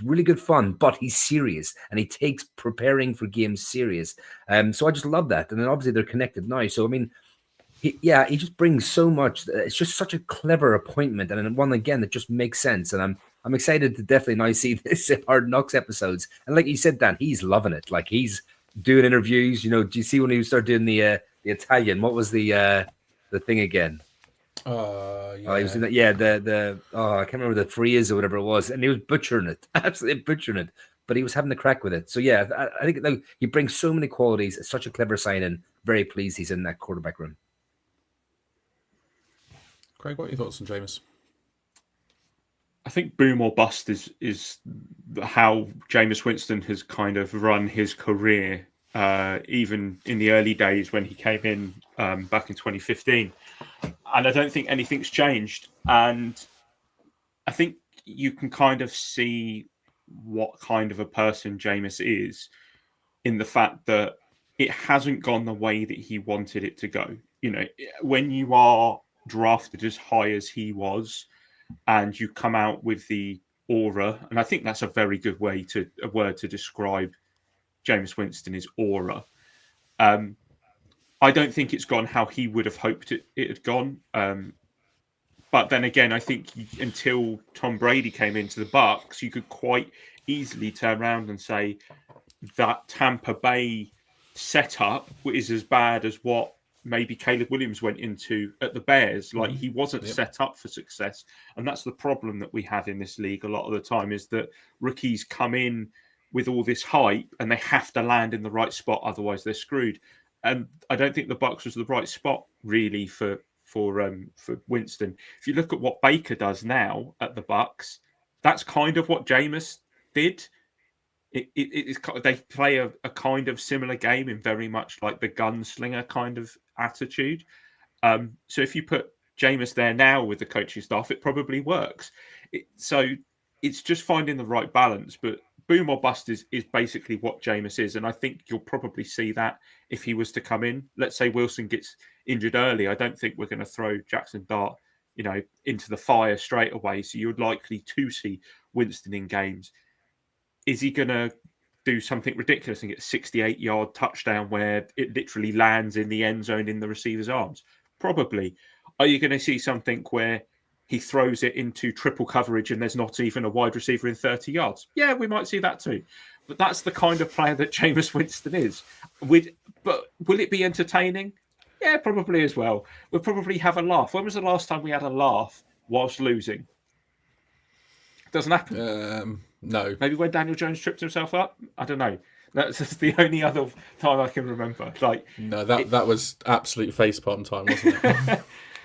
really good fun, but he's serious and he takes preparing for games serious. So I just love that. And then obviously they're connected now. So, I mean, he just brings so much. It's just such a clever appointment. And one, again, that just makes sense. And I'm excited to definitely now see this Hard Knocks episodes. And like you said, Dan, he's loving it. Like, he's doing interviews. Do you see when he started doing the Italian? What was the thing again? Yeah. He was in that. Yeah, I can't remember the phrase or whatever it was, and he was butchering it, absolutely butchering it. But he was having the crack with it. So yeah, I think he brings so many qualities. It's such a clever signing. Very pleased he's in that quarterback room. Craig, what are your thoughts on Jameis? I think boom or bust is how Jameis Winston has kind of run his career, even in the early days when he came in back in 2015. And I don't think anything's changed. And I think you can kind of see what kind of a person Jameis is in the fact that it hasn't gone the way that he wanted it to go. When you are drafted as high as he was and you come out with the aura, and I think that's a very good word to describe Jameis Winston is aura. I don't think it's gone how he would have hoped it had gone. But then again, I think until Tom Brady came into the Bucs, you could quite easily turn around and say that Tampa Bay setup is as bad as what maybe Caleb Williams went into at the Bears. Like, he wasn't set up for success. And that's the problem that we have in this league a lot of the time, is that rookies come in with all this hype and they have to land in the right spot. Otherwise they're screwed. and I don't think the Bucks was the right spot really for Winston. If you look at what Baker does now at the Bucks, that's kind of what Jameis did. They play a kind of similar game in very much like the gunslinger kind of attitude. So if you put Jameis there now with the coaching staff, it probably works. So it's just finding the right balance. But boom or bust is basically what Jameis is. And I think you'll probably see that if he was to come in. Let's say Wilson gets injured early. I don't think we're going to throw Jackson Dart, into the fire straight away. So you're likely to see Winston in games. Is he going to do something ridiculous and get a 68-yard touchdown where it literally lands in the end zone in the receiver's arms? Probably. Are you going to see something where he throws it into triple coverage and there's not even a wide receiver in 30 yards? Yeah, we might see that too. But that's the kind of player that Jameis Winston is. But will it be entertaining? Yeah, probably as well. We'll probably have a laugh. When was the last time we had a laugh whilst losing? Doesn't happen. No. Maybe when Daniel Jones tripped himself up? I don't know. That's the only other time I can remember. No, that was absolute facepalm time, wasn't it?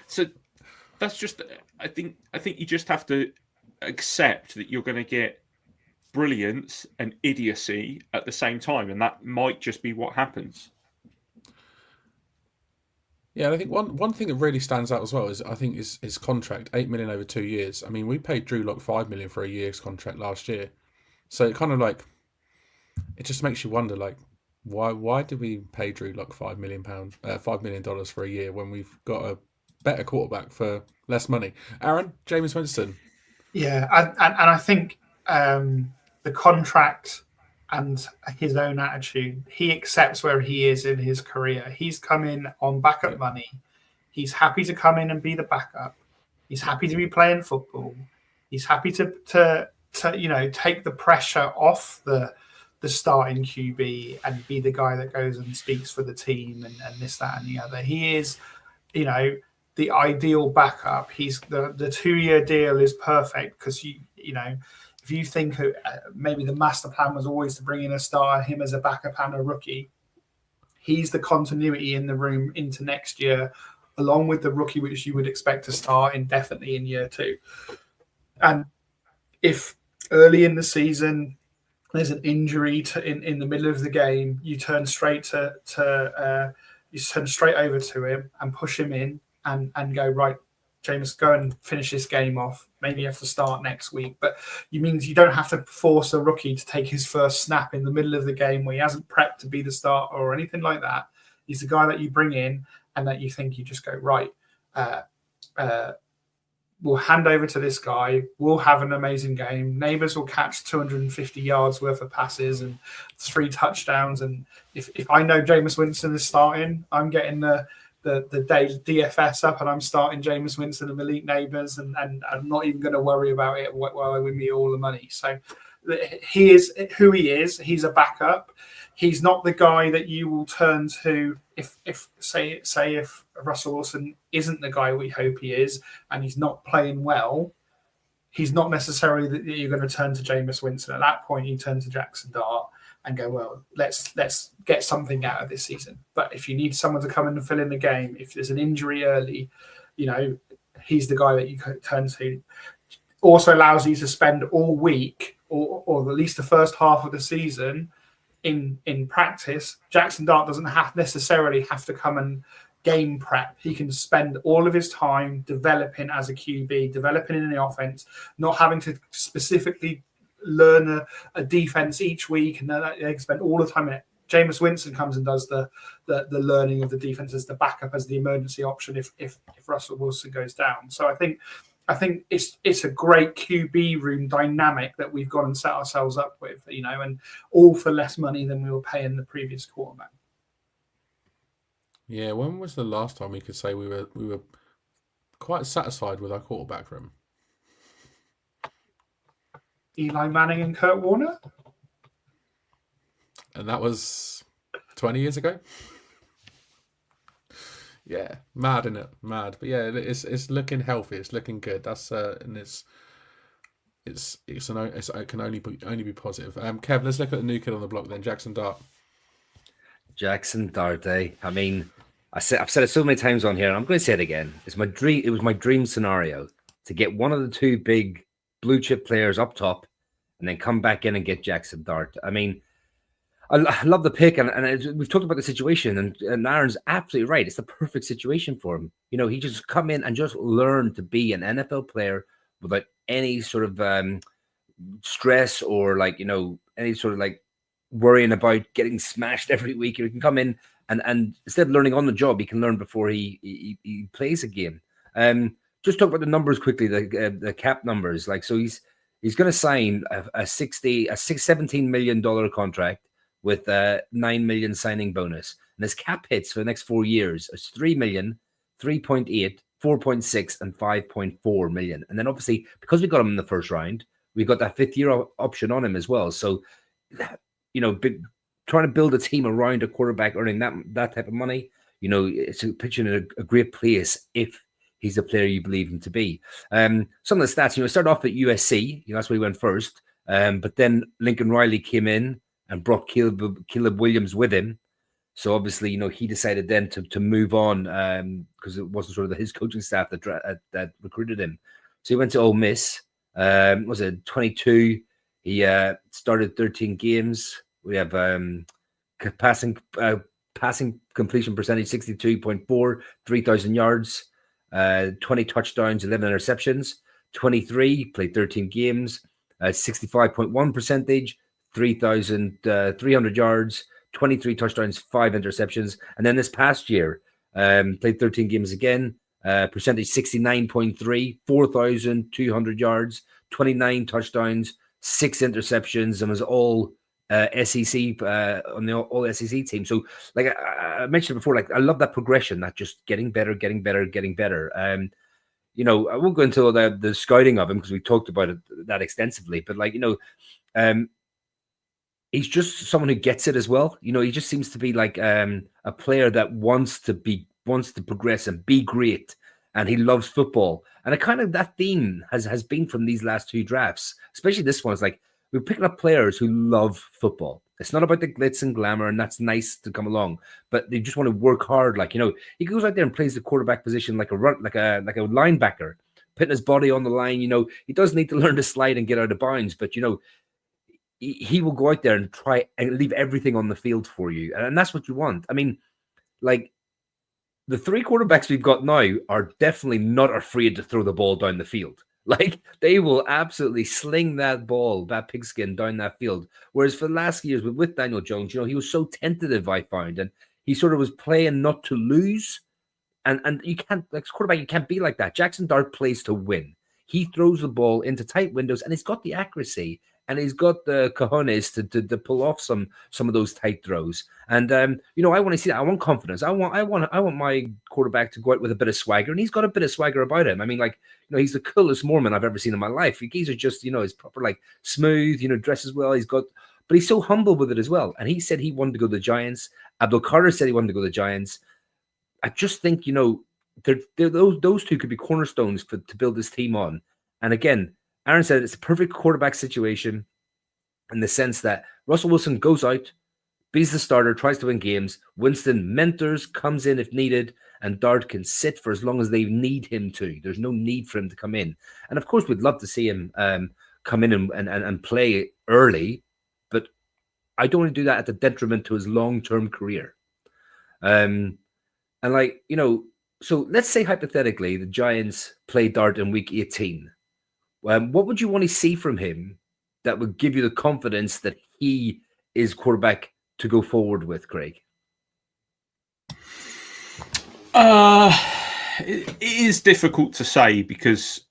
So that's just. I think you just have to accept that you're going to get brilliance and idiocy at the same time, and that might just be what happens. Yeah, and I think one thing that really stands out as well is his contract, $8 million over 2 years. I mean, we paid Drew Lock $5 million for a year's contract last year, so it kind of it just makes you wonder why did we pay Drew Lock $5 million for a year when we've got a better quarterback for less money? Aaron, Jameis Winston. Yeah, and I think the contract and his own attitude, he accepts where he is in his career. He's come in on backup money. He's happy to come in and be the backup. He's happy to be playing football. He's happy to take the pressure off the starting QB and be the guy that goes and speaks for the team and this, that, and the other. He is, the ideal backup. He's the 2-year deal is perfect because if you think maybe the master plan was always to bring in a star, him as a backup and a rookie, he's the continuity in the room into next year, along with the rookie, which you would expect to start indefinitely in year 2. And if early in the season there's an injury in the middle of the game, you turn straight over to him and push him in and go, right, Jameis, go and finish this game off. Maybe you have to start next week. But you don't have to force a rookie to take his first snap in the middle of the game where he hasn't prepped to be the starter or anything like that. He's the guy that you bring in and that you think you just go, right, we'll hand over to this guy. We'll have an amazing game. Neighbors will catch 250 yards worth of passes and 3 touchdowns. And if I know Jameis Winston is starting, I'm getting the day DFS up and I'm starting Jameis Winston and Malik Neighbors and I'm not even going to worry about it while I win me all the money. So he is who he is. He's a backup. He's not the guy that you will turn to if Russell Wilson isn't the guy we hope he is and he's not playing well. He's not necessarily that you're going to turn to Jameis Winston. At that point, you turn to Jackson Dart and go, well, let's get something out of this season. But if you need someone to come in and fill in the game, if there's an injury early, he's the guy that you turn to. Also allows you to spend all week or at least the first half of the season in practice. Jackson Dart doesn't necessarily have to come and game prep. He can spend all of his time developing as a QB, developing in the offense, not having to specifically learn a defense each week, and they can spend all the time in it. Jameis Winston comes and does the learning of the defense as the backup, as the emergency option if Russell Wilson goes down. So I think it's a great QB room dynamic that we've gone and set ourselves up with, and all for less money than we were paying the previous quarterback. Yeah, when was the last time we could say we were quite satisfied with our quarterback room? Eli Manning and Kurt Warner? And that was 20 years ago? Yeah, mad, isn't it? Mad. But yeah, it's looking healthy. It's looking good. That's and it can only be positive. Kev, let's look at the new kid on the block then, Jackson Dart. Jackson Dart, eh? I mean, I've said it so many times on here, and I'm going to say it again. It's my dream. It was my dream scenario to get one of the two big blue chip players up top, and then come back in and get Jackson Dart. I mean, I love the pick, and we've talked about the situation, and Aaron's absolutely right. It's the perfect situation for him. You know, he just come in and just learn to be an NFL player without any sort of stress or like, you know, any sort of like worrying about getting smashed every week. He can come in and instead of learning on the job, he can learn before he plays a game. Just talk about the numbers quickly, the cap numbers. Like, so he's going to sign a $17 million contract with a $9 million signing bonus. And his cap hits for the next 4 years is $3 million, 3.8, 4.6, and 5.4 million. And then obviously, because we got him in the first round, we got that 5th-year option on him as well. So, you know, trying to build a team around a quarterback earning that type of money, you know, it's a picture in a great place if he's the player you believe him to be. Some of the stats, you know, started off at USC, you know, that's where he went first. But then Lincoln Riley came in and brought Caleb Williams with him. So obviously, you know, he decided then to move on because it wasn't sort of his coaching staff that recruited him. So he went to Ole Miss. Was it 22? He started 13 games. We have passing completion percentage 62.4, 3,000 yards, 20 touchdowns, 11 interceptions. 23 played 13 games, 65.1 percentage, 3,300 yards, 23 touchdowns, 5 interceptions. And then this past year, played 13 games again, percentage 69.3, 4,200 yards, 29 touchdowns, 6 interceptions, and was all SEC on the all SEC team. So, like I mentioned before, like I love that progression, that just getting better. You know, I won't go into all the scouting of him because we talked about it that extensively, but like, you know, he's just someone who gets it as well. You know, he just seems to be like a player that wants to progress and be great, and he loves football. And it kind of that theme has been from these last 2 drafts, especially this one. It's like we're picking up players who love football. It's not about the glitz and glamour, and that's nice to come along, but they just want to work hard. Like, you know, he goes out there and plays the quarterback position like a linebacker, putting his body on the line. You know, he does need to learn to slide and get out of bounds, but you know, he will go out there and try and leave everything on the field for you. And that's what you want. I mean, like the 3 quarterbacks we've got now are definitely not afraid to throw the ball down the field. Like they will absolutely sling that ball, that pigskin down that field. Whereas for the last years with Daniel Jones, you know, he was so tentative, I found, and he sort of was playing not to lose. And you can't, like quarterback, you can't be like that. Jackson Dart plays to win. He throws the ball into tight windows, and he's got the accuracy. And he's got the cojones to pull off some of those tight throws. And you know, I want to see that. I want confidence. I want my quarterback to go out with a bit of swagger, and he's got a bit of swagger about him. I mean, like, you know, he's the coolest Mormon I've ever seen in my life. He's just, you know, he's proper like smooth, you know, dresses well. But he's so humble with it as well. And he said he wanted to go to the Giants. Abdul Carter said he wanted to go to the Giants. I just think, you know, those 2 could be cornerstones to build this team on. And again, Aaron said it's a perfect quarterback situation in the sense that Russell Wilson goes out, beats the starter, tries to win games. Winston mentors, comes in if needed, and Dart can sit for as long as they need him to. There's no need for him to come in. And of course, we'd love to see him come in and play early, but I don't want to do that at the detriment to his long-term career. And like, you know, so let's say hypothetically the Giants play Dart in week 18. What would you want to see from him that would give you the confidence that he is quarterback to go forward with, Craig? It is difficult to say because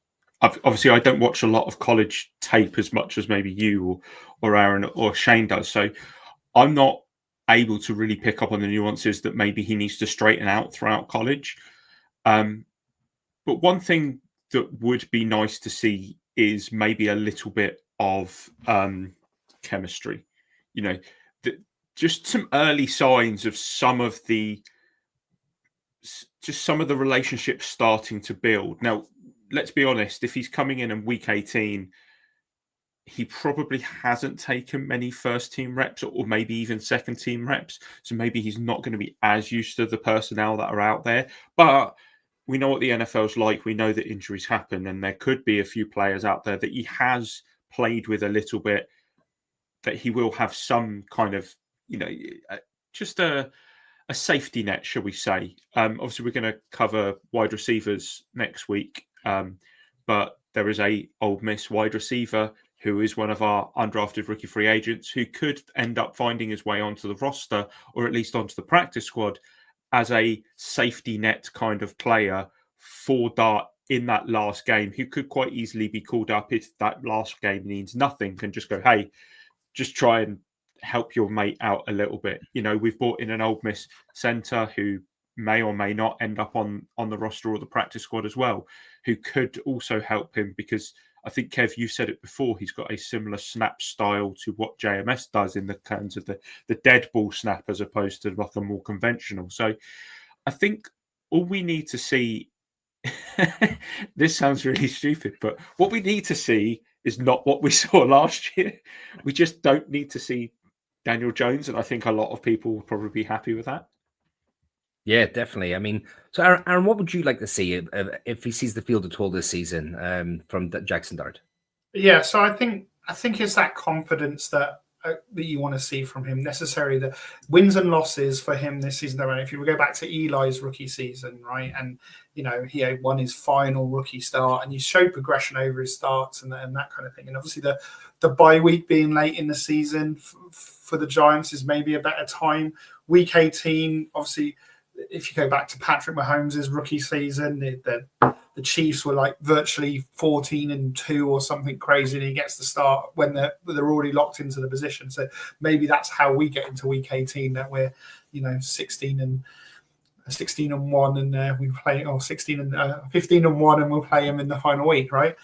obviously I don't watch a lot of college tape as much as maybe you or Aaron or Shane does. So I'm not able to really pick up on the nuances that maybe he needs to straighten out throughout college. But one thing that would be nice to see is maybe a little bit of chemistry, you know, just some early signs of some of the relationships starting to build. Now, let's be honest, if he's coming in week 18 he probably hasn't taken many first team reps or maybe even second team reps. So maybe he's not going to be as used to the personnel that are out there. But we know what the NFL's like. We know that injuries happen, and there could be a few players out there that he has played with a little bit, that he will have some kind of, just a safety net, shall we say. Obviously, we're going to cover wide receivers next week, but there is a Ole Miss wide receiver who is one of our undrafted rookie free agents who could end up finding his way onto the roster or at least onto the practice squad as a safety net kind of player for Dart in that last game, who could quite easily be called up if that last game means nothing, can just go, hey, just try and help your mate out a little bit. We've brought in an Ole Miss centre who may or may not end up on the roster or the practice squad as well, who could also help him, because I think, Kev, you said it before, he's got a similar snap style to what JMS does in the terms of the dead ball snap as opposed to like a more conventional. So I think all we need to see, this sounds really stupid, but what we need to see is not what we saw last year. We just don't need to see Daniel Jones, and I think a lot of people will probably be happy with that. Yeah, definitely. I mean, so Aaron, what would you like to see if he sees the field at all this season from Jackson Dart? Yeah, so I think it's that confidence that you want to see from him. Necessarily the wins and losses for him this season. If you go back to Eli's rookie season, right, and he won his final rookie start, and you showed progression over his starts and that kind of thing. And obviously the bye week being late in the season for the Giants is maybe a better time. Week 18, obviously. If you go back to Patrick Mahomes' rookie season, the Chiefs were like virtually 14-2 or something crazy, and he gets the start when they're already locked into the position. So maybe that's how we get into week 18, that we're 16-1, and we play 15-1, and we'll play him in the final week, right?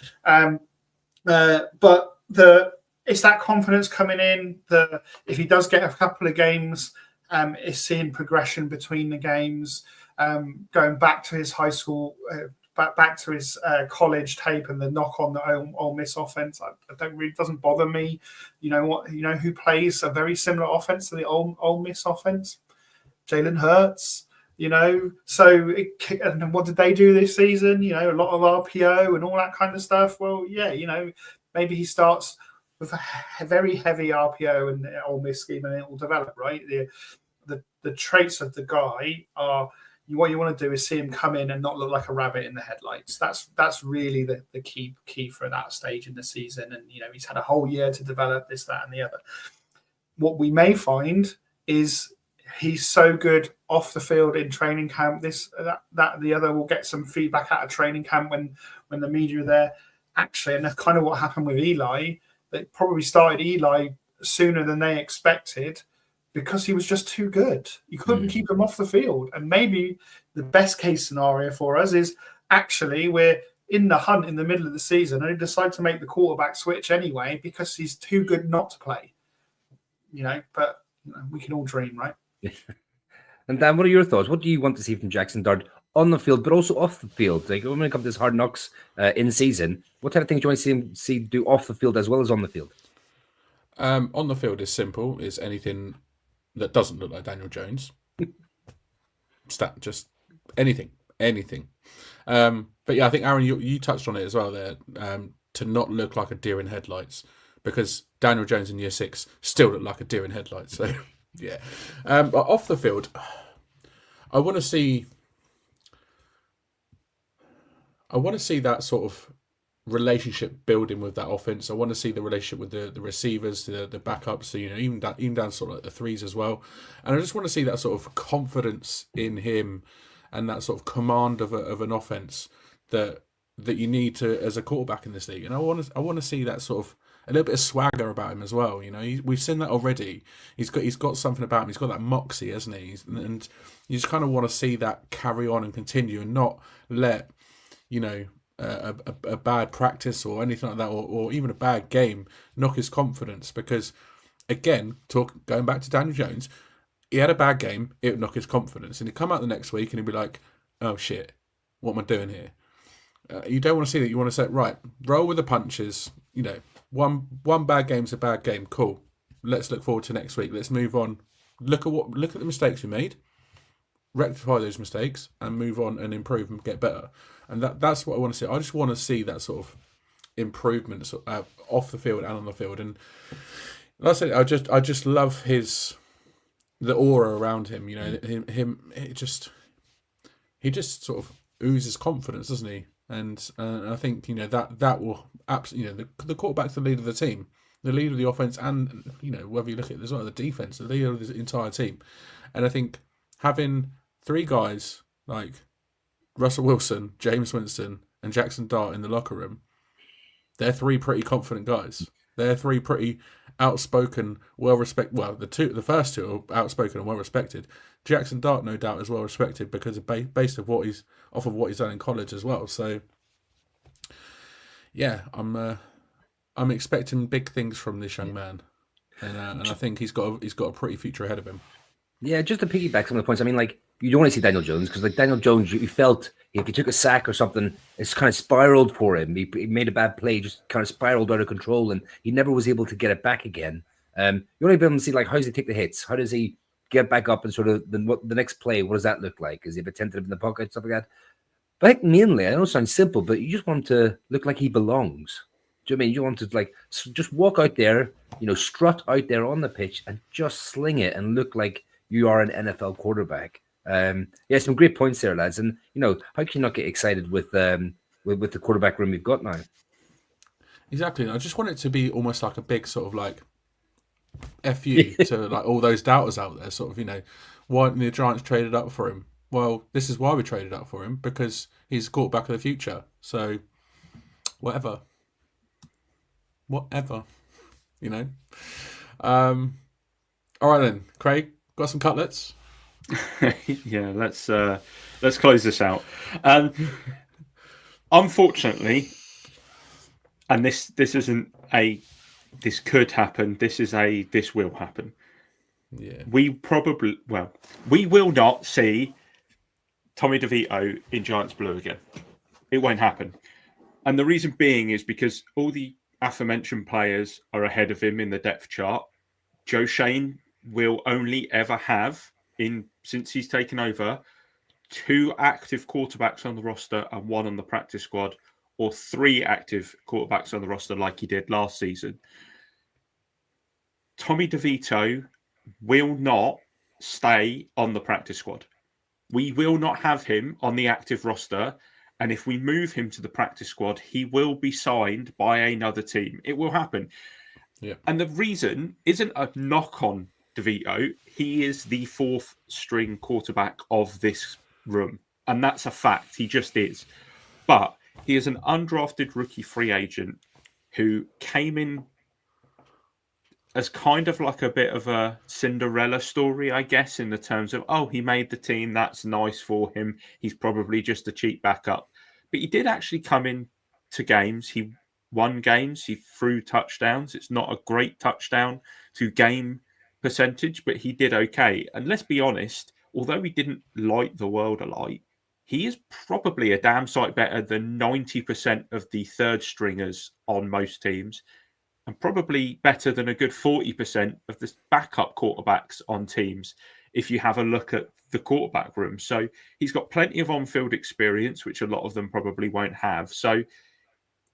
But it's that confidence coming in. If he does get a couple of games. Is seeing progression between the games, going back to his high school, back to his college tape, and the knock on the Ole Miss offense. Doesn't bother me. Who plays a very similar offense to the Ole Miss offense? Jalen Hurts. So and what did they do this season? A lot of RPO and all that kind of stuff. Well, yeah, maybe he starts with a very heavy RPO and Ole Miss scheme, and it will develop, right? The traits of the guy are, what you want to do is see him come in and not look like a rabbit in the headlights. That's really the key for that stage in the season. And he's had a whole year to develop this, that, and the other. What we may find is he's so good off the field in training camp. That the other will get some feedback out of training camp when the media are there. Actually, and that's kind of what happened with Eli. They probably started Eli sooner than they expected because he was just too good. You couldn't keep him off the field. And maybe the best case scenario for us is actually we're in the hunt in the middle of the season and he decides to make the quarterback switch anyway because he's too good not to play. But we can all dream, right? And Dan, what are your thoughts? What do you want to see from Jackson Dart on the field, but also off the field? Like when it comes to this Hard Knocks in season, what type of things do you want to see him do off the field as well as on the field? On the field is simple. Is anything that doesn't look like Daniel Jones. Just anything. But yeah, I think Aaron, you touched on it as well there. To not look like a deer in headlights, because Daniel Jones in year 6 still looked like a deer in headlights. So yeah, but off the field, I want to see that sort of relationship building with that offense. I want to see the relationship with the receivers, the backups, so, even down sort of like the threes as well. And I just want to see that sort of confidence in him and that sort of command of an offense that you need to as a quarterback in this league. And I want to see that sort of a little bit of swagger about him as well. We've seen that already. He's got something about him. He's got that moxie, hasn't he? And you just kind of want to see that carry on and continue, and not let a bad practice or anything like that, or even a bad game knock his confidence. Because again, going back to Daniel Jones, he had a bad game, it would knock his confidence, and he'd come out the next week and he'd be like, oh shit, what am I doing here? You don't want to see that. You want to say, right, roll with the punches, one bad game's a bad game. Cool. Let's look forward to next week. Let's move on. Look at the mistakes we made, rectify those mistakes, and move on and improve and get better. And that's what I want to see. I just want to see that sort of improvement off the field and on the field. And like I said, I just love the aura around him. You know, he just sort of oozes confidence, doesn't he? And I think, you know, that will absolutely, you know, the quarterback's the leader of the team, the leader of the offense, and, you know, whether you look at it as well, the defense, the leader of the entire team. And I think having three guys like Russell Wilson, James Winston, and Jackson Dart in the locker room, they're three pretty confident guys. They're three pretty outspoken, well-respected. Well, the first two are outspoken and well-respected. Jackson Dart, no doubt, is well-respected because based of what he's done in college as well. So, yeah, I'm expecting big things from this young man, and I think he's got a pretty future ahead of him. Yeah, just to piggyback some of the points. I mean, like, you don't want to see Daniel Jones because, like, Daniel Jones, you felt if he took a sack or something, it's kind of spiraled for him. He made a bad play, just kind of spiraled out of control, and he never was able to get it back again. You only be able to see, like, how does he take the hits? How does he get back up and sort of the next play? What does that look like? Is he attentive in the pocket, stuff like that? But I think mainly, I know it sounds simple, but you just want him to look like he belongs. Do you know what I mean? You want to, like, just walk out there, you know, strut out there on the pitch and just sling it and look like you are an NFL quarterback. Yeah, some great points there, lads. And, you know, how can you not get excited with the quarterback room we've got now? Exactly. I just want it to be almost like a big sort of like FU to like all those doubters out there. Sort of, you know, why didn't the Giants traded up for him? Well, this is why we traded up for him, because he's the quarterback of the future. So, whatever, you know. All right then, Craig, got some cutlets? Yeah, let's close this out. Unfortunately, and this isn't a this could happen. This will happen. Yeah, we will not see Tommy DeVito in Giants blue again. It won't happen, and the reason being is because all the aforementioned players are ahead of him in the depth chart. Joe Shane will only ever have, since he's taken over, 2 active quarterbacks on the roster and 1 on the practice squad, or 3 active quarterbacks on the roster like he did last season. Tommy DeVito will not stay on the practice squad. We will not have him on the active roster, and if we move him to the practice squad, he will be signed by another team. It will happen. yeah. And the reason isn't a knock on DeVito. He is the 4th string quarterback of this room. And that's a fact. He just is. But he is an undrafted rookie free agent who came in as kind of like a bit of a Cinderella story, I guess, in the terms of, oh, he made the team. That's nice for him. He's probably just a cheap backup. But he did actually come in to games. He won games. He threw touchdowns. It's not a great touchdown to game percentage, but he did okay. And let's be honest, although he didn't light the world alight, he is probably a damn sight better than 90% of the third stringers on most teams, and probably better than a good 40% of the backup quarterbacks on teams if you have a look at the quarterback room. So he's got plenty of on-field experience, which a lot of them probably won't have. So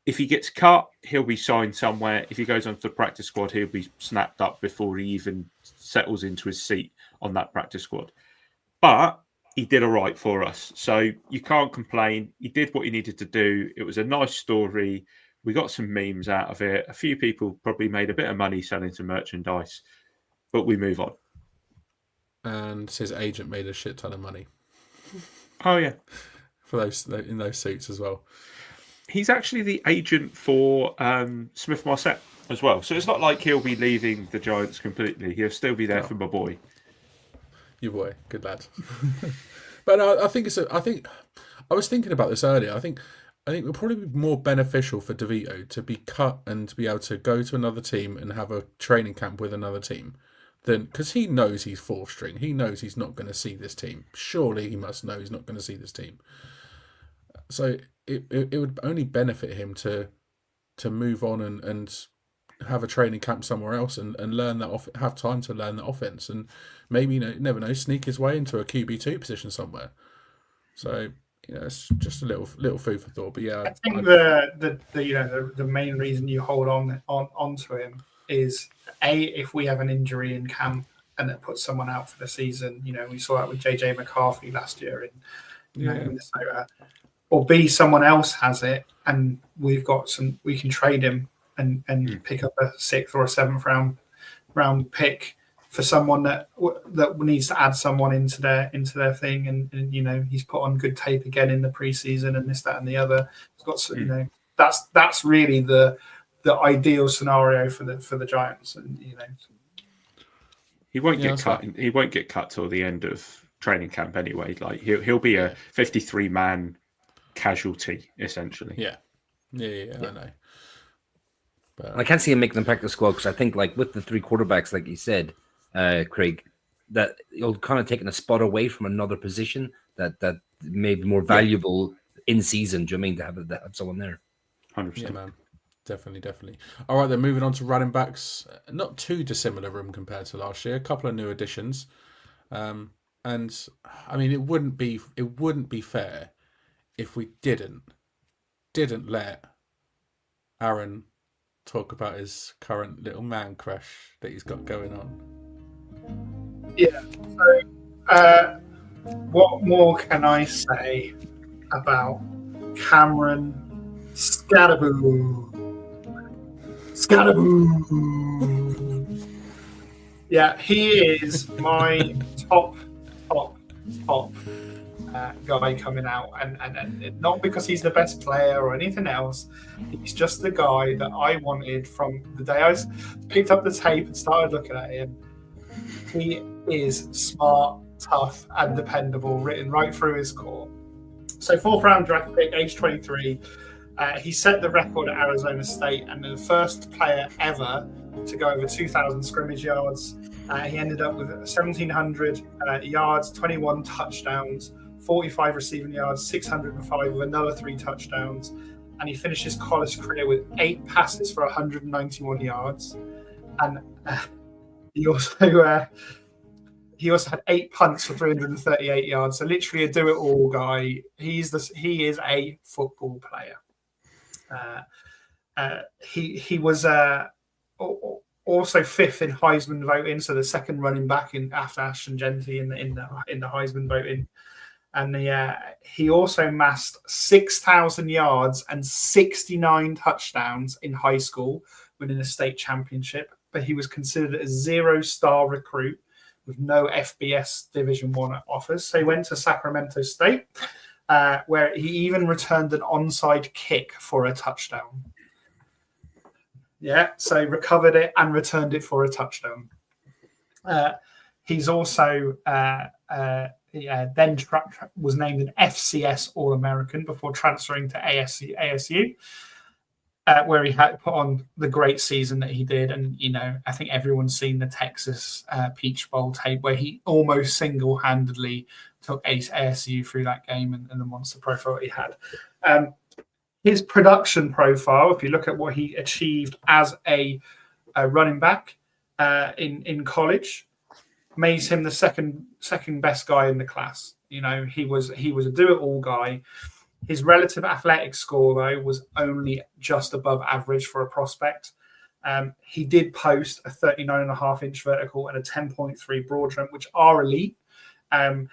if he gets cut, he'll be signed somewhere. If he goes onto the practice squad, he'll be snapped up before he even settles into his seat on that practice squad. But he did all right for us. So you can't complain. He did what he needed to do. It was a nice story. We got some memes out of it. A few people probably made a bit of money selling some merchandise, but we move on. And his agent made a shit ton of money. Oh, yeah. For in those suits as well. He's actually the agent for Smith Marset as well. So it's not like he'll be leaving the Giants completely. He'll still be there for my boy. Your boy. Good lad. But I think I was thinking about this earlier. I think it would probably be more beneficial for DeVito to be cut and to be able to go to another team and have a training camp with another team. Because he knows he's 4th string. He knows he's not going to see this team. Surely he must know he's not going to see this team. So it would only benefit him to move on and have a training camp somewhere else and learn that have time to learn the offense, and maybe, you never know, sneak his way into a QB2 position somewhere. So, it's just a little food for thought. But yeah, I think the main reason you hold on to him is if we have an injury in camp and it puts someone out for the season. We saw that with JJ McCarthy last year in Minnesota. Or B, someone else has it and we can trade him and pick up a 6th or a 7th round pick for someone that needs to add someone into their thing, and he's put on good tape again in the preseason and this, that, and the other. It's got that's really the ideal scenario for the Giants, and he won't get cut. He won't get cut till the end of training camp anyway. Like he'll be a 53-man casualty essentially. Yeah, I know. But I can't see him making the practice squad because I think, like with the 3 quarterbacks, like you said, Craig, that you'll kind of taking a spot away from another position that may be more valuable in season. Do you mean to have someone there? 100%. Yeah, man. Definitely. All right, then moving on to running backs. Not too dissimilar room compared to last year. A couple of new additions, and I mean, it wouldn't be fair if we didn't let Aaron talk about his current little man crush that he's got going on. Yeah. So, what more can I say about Cameron Scatterboo? Yeah, he is my top guy coming out, and not because he's the best player or anything else. He's just the guy that I wanted from the day I picked up the tape and started looking at him. He is smart, tough, and dependable, written right through his core. So 4th round draft pick, age 23. He set the record at Arizona State and the first player ever to go over 2,000 scrimmage yards. He ended up with 1,700 yards, 21 touchdowns, 45 receiving yards, 605 with another 3 touchdowns. And he finished his college career with 8 passes for 191 yards. And he also had 8 punts for 338 yards. So literally a do-it-all guy. He is a football player. He was also 5th in Heisman voting, so the second running back after Ashton Jeanty in the Heisman voting. And he also amassed 6,000 yards and 69 touchdowns in high school, winning a state championship. But he was considered a 0-star recruit with no FBS Division I offers. So he went to Sacramento State, where he even returned an onside kick for a touchdown. Yeah, so recovered it and returned it for a touchdown. He's also then was named an FCS All-American before transferring to ASU, where he had put on the great season that he did. And, I think everyone's seen the Texas Peach Bowl tape where he almost single-handedly took ASU through that game and the monster profile he had. His production profile, if you look at what he achieved as a running back in college, makes him the second best guy in the class. He was a do-it-all guy. His relative athletic score, though, was only just above average for a prospect. He did post a 39.5-inch vertical and a 10.3 broad jump, which are elite, and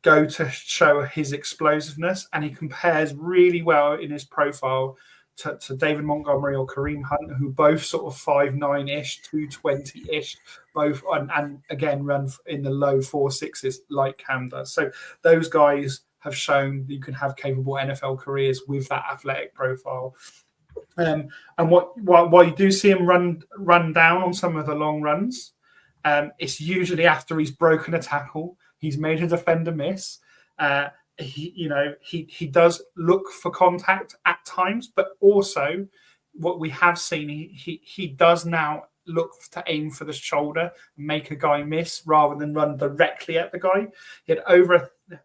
go to show his explosiveness. And he compares really well in his profile to David Montgomery or Kareem Hunt, who both sort of 5'9-ish, 220-ish, both, and again run in the low 4.6s like Cam does. So those guys have shown that you can have capable NFL careers with that athletic profile. And while you do see him run down on some of the long runs, it's usually after he's broken a tackle, he's made a defender miss. He does look for contact at times, but also what we have seen, he does now look to aim for the shoulder and make a guy miss rather than run directly at the guy.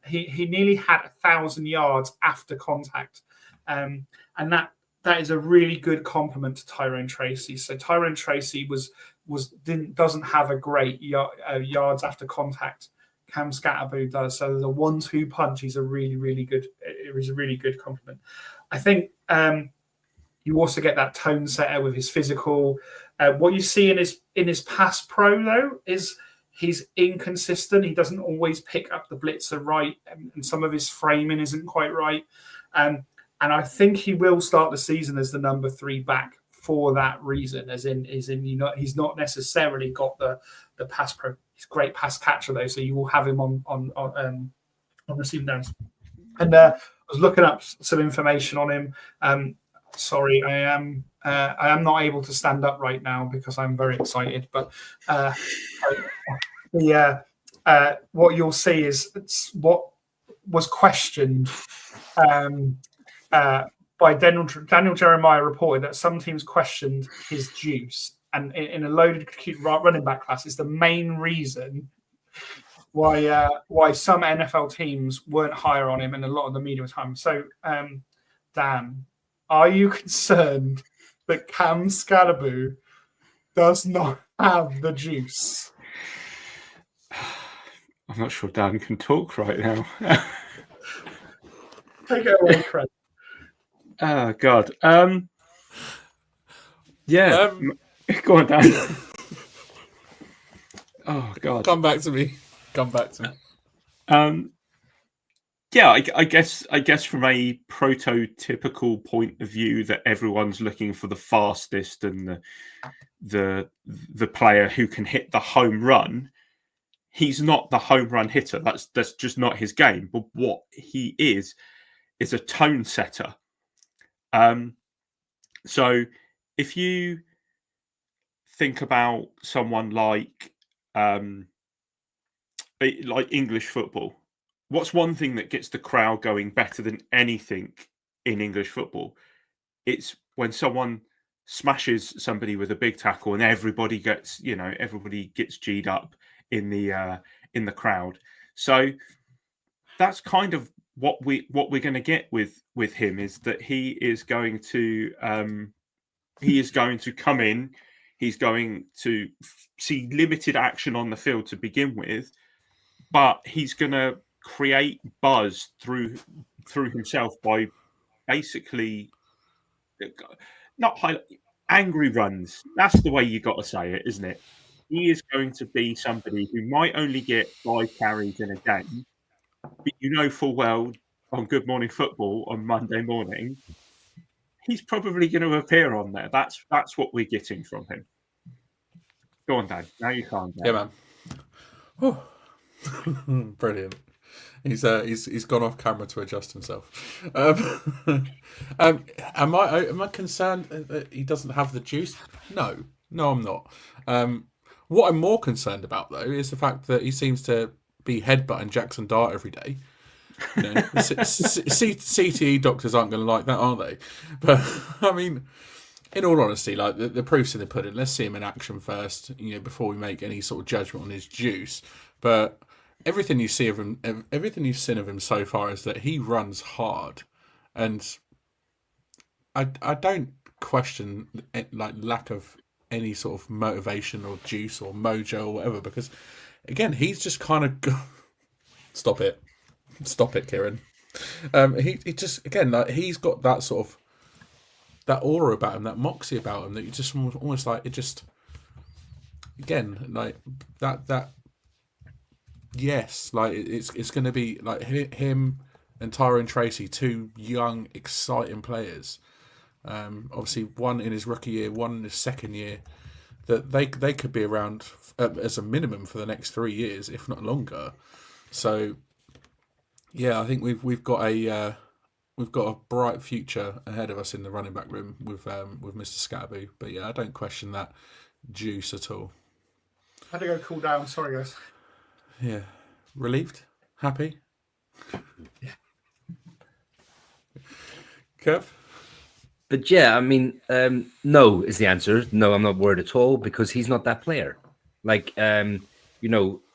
He nearly had 1,000 yards after contact, and that is a really good compliment to Tyrone Tracy. So Tyrone Tracy doesn't have a great yards after contact. Cam Scatterboo does. So the 1-2 punch is a really, really good. It was a really good compliment. I think you also get that tone setter with his physical. What you see in his pass pro though is he's inconsistent. He doesn't always pick up the blitzer right, and some of his framing isn't quite right. And I think he will start the season as the number 3 back for that reason. As in he's not necessarily got the pass pro. He's a great pass catcher though, so you will have him on receiving downs. And I was looking up some information on him. Sorry, I am not able to stand up right now because I'm very excited. But what you'll see is what was questioned by Daniel Jeremiah reported that some teams questioned his juice, and in a loaded running back class, is the main reason why some NFL teams weren't higher on him, and a lot of the media was high. So, Dan, are you concerned that Cam Scalaboo does not have the juice? I'm not sure Dan can talk right now. Take it away, Craig. Oh, God. Yeah. Go on, Dan. Oh, God. Come back to me. Yeah, I guess from a prototypical point of view that everyone's looking for the fastest and the player who can hit the home run. He's not the home run hitter. That's just not his game. But what he is a tone setter. So if you think about someone like English football, what's one thing that gets the crowd going better than anything in English football? It's when someone smashes somebody with a big tackle and everybody gets G'd up in the crowd. So that's kind of what we're going to get with him, is that he is going to come in. He's going to see limited action on the field to begin with, but he's going to create buzz through himself by basically angry runs. That's the way you got to say it, isn't it? He is going to be somebody who might only get 5 carries in a game, but you know full well on Good Morning Football on Monday morning, he's probably going to appear on there. That's what we're getting from him. Go on, Dad. Now you calm down. Yeah, man. Brilliant. He's gone off camera to adjust himself. Am I concerned that he doesn't have the juice? No, I'm not. What I'm more concerned about though is the fact that he seems to be headbutting Jackson Dart every day. You know, CTE doctors aren't going to like that, are they? But I mean, in all honesty, like the proof's in the pudding. Let's see him in action first, before we make any sort of judgment on his juice. But everything you've seen of him so far is that he runs hard, and I don't question lack of any sort of motivation or juice or mojo or whatever, because again, he's just kind of stop it, Kieran. He just, again, he's got that sort of that aura about him, that moxie about him, that you just almost like it just, again, like that. Yes, like it's going to be like him and Tyrone Tracy, 2 young, exciting players. Obviously, one in his rookie year, one in his second year. That they could be around as a minimum for the next 3 years, if not longer. So, yeah, I think we've got a bright future ahead of us in the running back room with Mr. Scatterboo. But yeah, I don't question that juice at all. I had to go cool down. Sorry, guys. Yeah. Relieved? Happy? Yeah. Kev? But yeah, I mean, no is the answer. No, I'm not worried at all, because he's not that player. Like,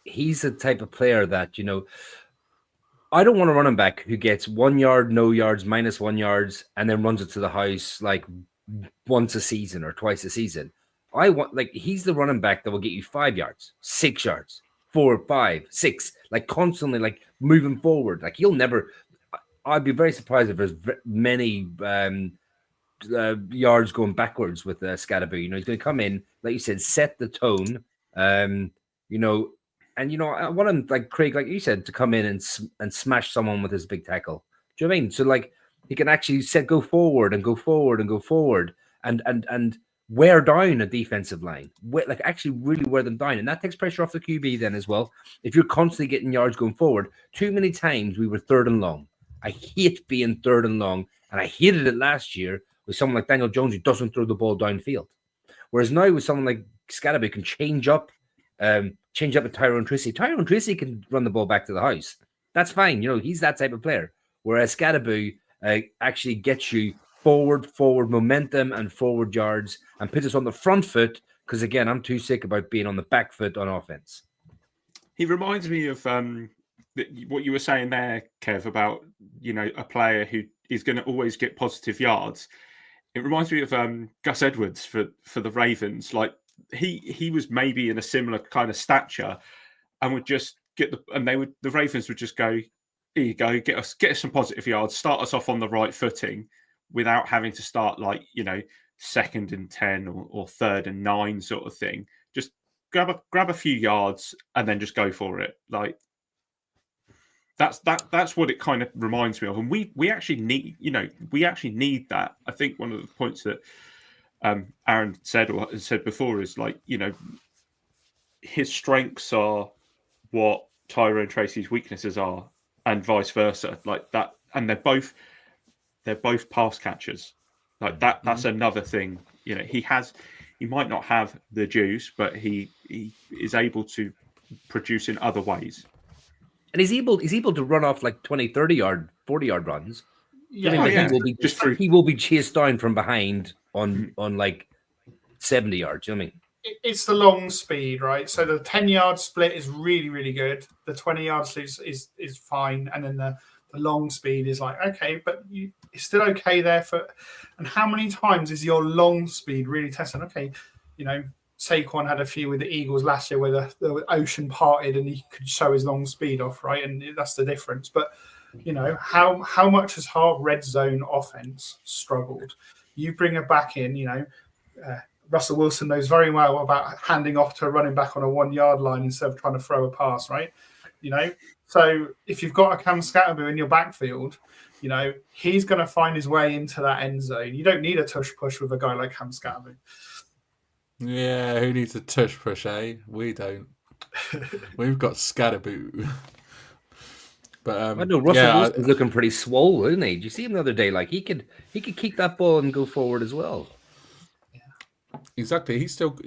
he's the type of player that, I don't want a running back who gets 1 yard, no yards, -1 yards, and then runs it to the house like once a season or twice a season. I want he's the running back that will get you 5 yards, 6 yards, 4, 5, 6, like constantly like moving forward. Like he'll never. I'd be very surprised if there's many yards going backwards with Scadaboo. He's going to come in, like you said, set the tone. I want him, like Craig, like you said, to come in and smash someone with his big tackle. Do you know what I mean? So like he can actually go forward and go forward and go forward and wear down a defensive line, like actually really wear them down, and that takes pressure off the QB then as well. If you're constantly getting yards going forward, too many times we were 3rd and long. I hate being 3rd and long, and I hated it last year with someone like Daniel Jones who doesn't throw the ball downfield. Whereas now with someone like Scadaboo can change up with Tyrone Tracy. Tyrone Tracy can run the ball back to the house. That's fine. He's that type of player. Whereas Scadaboo actually gets you forward momentum and forward yards and puts us on the front foot because, again, I'm too sick about being on the back foot on offense. He reminds me of what you were saying there, Kev, about, a player who is going to always get positive yards. It reminds me of Gus Edwards for the Ravens. Like he was maybe in a similar kind of stature and would just the Ravens would just go, here you go, get us some positive yards, start us off on the right footing without having to start 2nd and 10 or 3rd and 9 sort of thing. Just grab a few yards and then just go for it. Like that's what it kind of reminds me of. And we actually need, that. I think one of the points that Aaron said or has said before is his strengths are what Tyrone Tracy's weaknesses are, and vice versa. Like that, and they're both pass catchers. Like that. That's another thing. He might not have the juice, but he is able to produce in other ways. And he's able to run off like 20, 30 yard, 40 yard runs. Yeah, He will be chased down from behind on like 70 yards. You know what I mean? It's the long speed, right? So the 10-yard split is really, really good. The 20-yard split is fine, and then the long speed is like okay, but it's still okay there for. And how many times is your long speed really tested? Okay, Saquon had a few with the Eagles last year where the ocean parted and he could show his long speed off, right? And that's the difference. But how much has our red zone offense struggled? You bring it back in, Russell Wilson knows very well about handing off to a running back on a 1 yard line instead of trying to throw a pass, right? So if you've got a Cam Scatterby in your backfield, he's going to find his way into that end zone. You don't need a tush push with a guy like Cam Scatterby. Yeah, who needs a tush push, eh? We don't. We've got Scadaboo. But I know Russell Wilson's looking pretty swole, isn't he? Did you see him the other day? Like he could keep that ball and go forward as well. Exactly. He's still,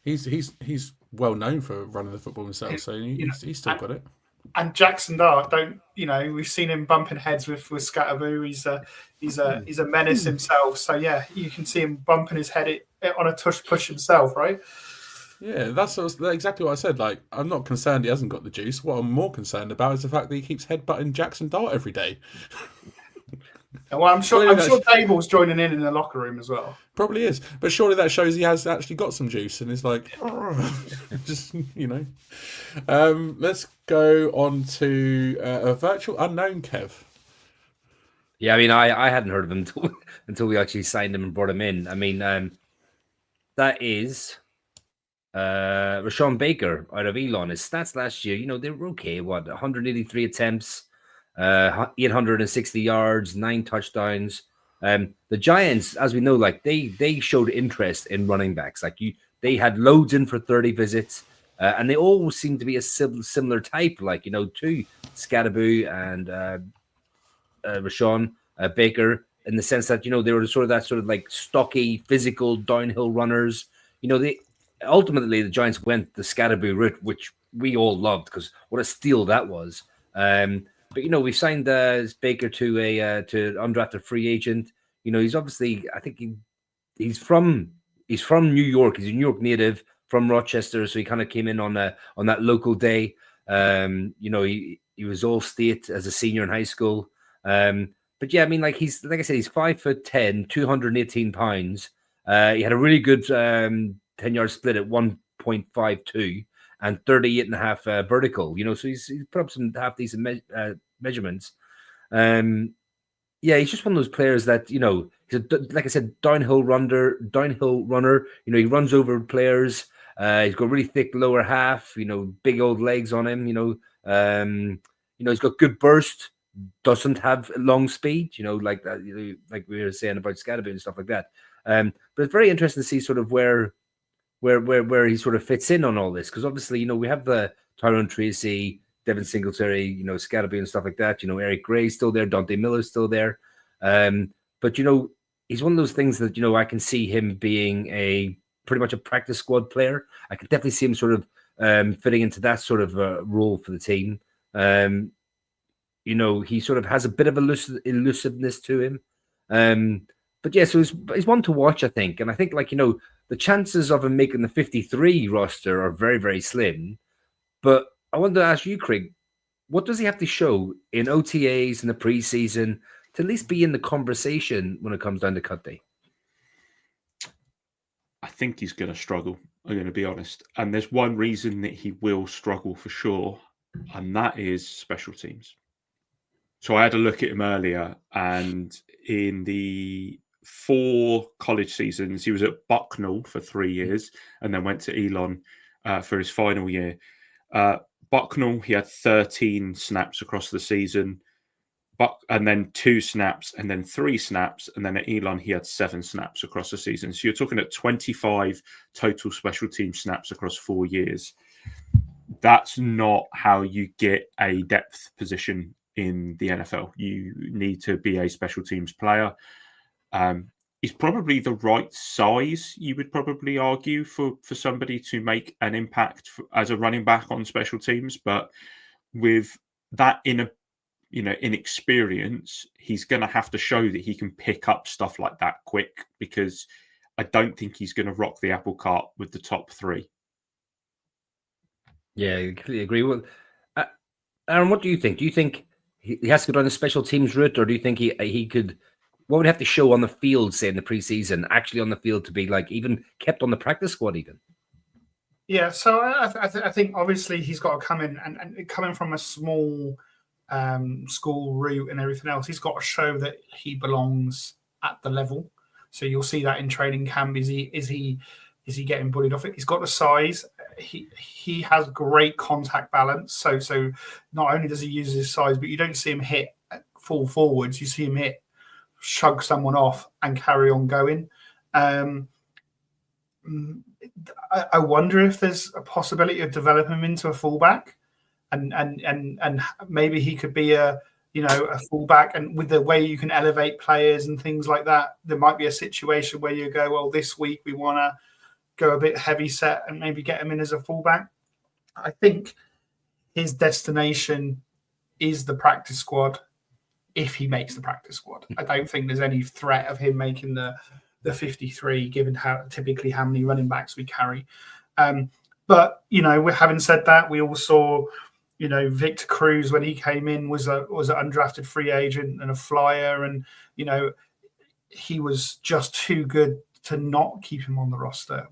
he's well known for running the football himself, so he's still got it. And Jackson Dart, we've seen him bumping heads with Scatterby. He's a menace himself. So yeah, you can see him bumping his head on a tush push himself, right? Yeah, that's exactly what I said. Like, I'm not concerned he hasn't got the juice. What I'm more concerned about is the fact that he keeps headbutting Jackson Dart every day. Well, I'm sure Dable's joining in the locker room as well. Probably is, but surely that shows he has actually got some juice and is like, just Let's go on to a virtual unknown, Kev. Yeah, I mean, I hadn't heard of him until we actually signed him and brought him in. I mean, that is Rashawn Baker out of Elon. His stats last year, they were okay. 183 attempts. 860 yards, 9 touchdowns. The Giants, as we know, like they showed interest in running backs. Like they had loads in for 30 visits, and they all seem to be a similar type. Like to Scadaboo and Rashawn Baker, in the sense that they were sort of like stocky, physical downhill runners. They ultimately the Giants went the Scadaboo route, which we all loved because what a steal that was. But we signed Baker to a to undrafted free agent. He's obviously, I think he's from New York. He's a New York native from Rochester, so he kind of came in on that local day. He's He was all state as a senior in high school. But yeah, I mean, like I said, he's 5'10", 218 pounds. He had a really good 10-yard split at 1.52 and 38.5 vertical. So he's put up some half decent measurements. Yeah, he's just one of those players that he's like I said, downhill runner. He runs over players. He's got really thick lower half. Big old legs on him. He's got good burst. Doesn't have long speed. Like that. Like we were saying about Scadaboo and stuff like that. But it's very interesting to see sort of where he sort of fits in on all this, because obviously we have the Tyrone Tracy, Devin Singletary, Scadaboo and stuff like that. Eric Gray's still there, Dante Miller's still there. But he's one of those things that I can see him being pretty much a practice squad player. I can definitely see him sort of fitting into that sort of role for the team. He sort of has a bit of elusiveness to him. But yeah, so he's one to watch, I think. And I think, the chances of him making the 53 roster are very, very slim. But I wanted to ask you, Craig, what does he have to show in OTAs in the preseason to at least be in the conversation when it comes down to cut day? I think he's going to struggle, I'm going to be honest. And there's one reason that he will struggle for sure, and that is special teams. So I had a look at him earlier, and in the 4 college seasons, he was at Bucknell for 3 years and then went to Elon for his final year. Bucknell, he had 13 snaps across the season, and then 2 snaps, and then 3 snaps, and then at Elon, he had 7 snaps across the season. So you're talking at 25 total special team snaps across 4 years. That's not how you get a depth position in the NFL. You need to be a special teams player. He's probably the right size, you would probably argue, for somebody to make an impact as a running back on special teams. But with that inexperience, he's going to have to show that he can pick up stuff like that quick, because I don't think he's going to rock the apple cart with the top 3. Yeah, I completely agree. Well, Aaron, what do you think? Do you think he has to go down the special teams route, or do you think he could? What would he have to show on the field, say in the preseason, actually on the field, to be even kept on the practice squad even? Yeah, so I think obviously he's got to come in and coming from a small school route and everything else, he's got to show that he belongs at the level. So you'll see that in training camp. Is he getting bullied off it? He's got the size. He has great contact balance. So not only does he use his size, but you don't see him hit full forwards. You see him shrug someone off and carry on going. I wonder if there's a possibility of developing him into a fullback, and maybe he could be a fullback, and with the way you can elevate players and things like that, there might be a situation where you go, well, this week we want to go a bit heavy set and maybe get him in as a fullback. I think his destination is the practice squad if he makes the practice squad. I don't think there's any threat of him making the 53, given how many running backs we carry. But having said that, we all saw Victor Cruz, when he came in, was an undrafted free agent and a flyer, and he was just too good to not keep him on the roster.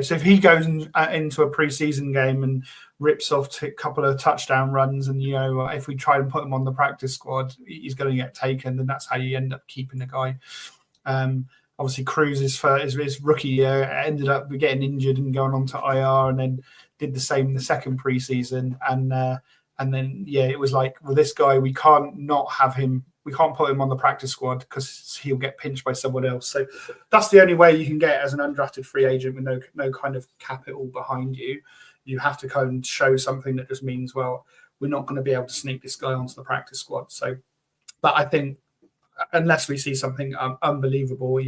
So if he goes into a preseason game and rips off a couple of touchdown runs, and if we try and put him on the practice squad, he's going to get taken, and that's how you end up keeping the guy. Obviously, Cruz for his rookie year ended up getting injured and going on to IR, and then did the same in the second preseason. And then it was like, well, this guy, we can't not have him. We can't put him on the practice squad because he'll get pinched by someone else. So that's the only way you can get as an undrafted free agent with no kind of capital behind you. You have to kind of show something that just means, well, we're not going to be able to sneak this guy onto the practice squad. So, but I think unless we see something unbelievable,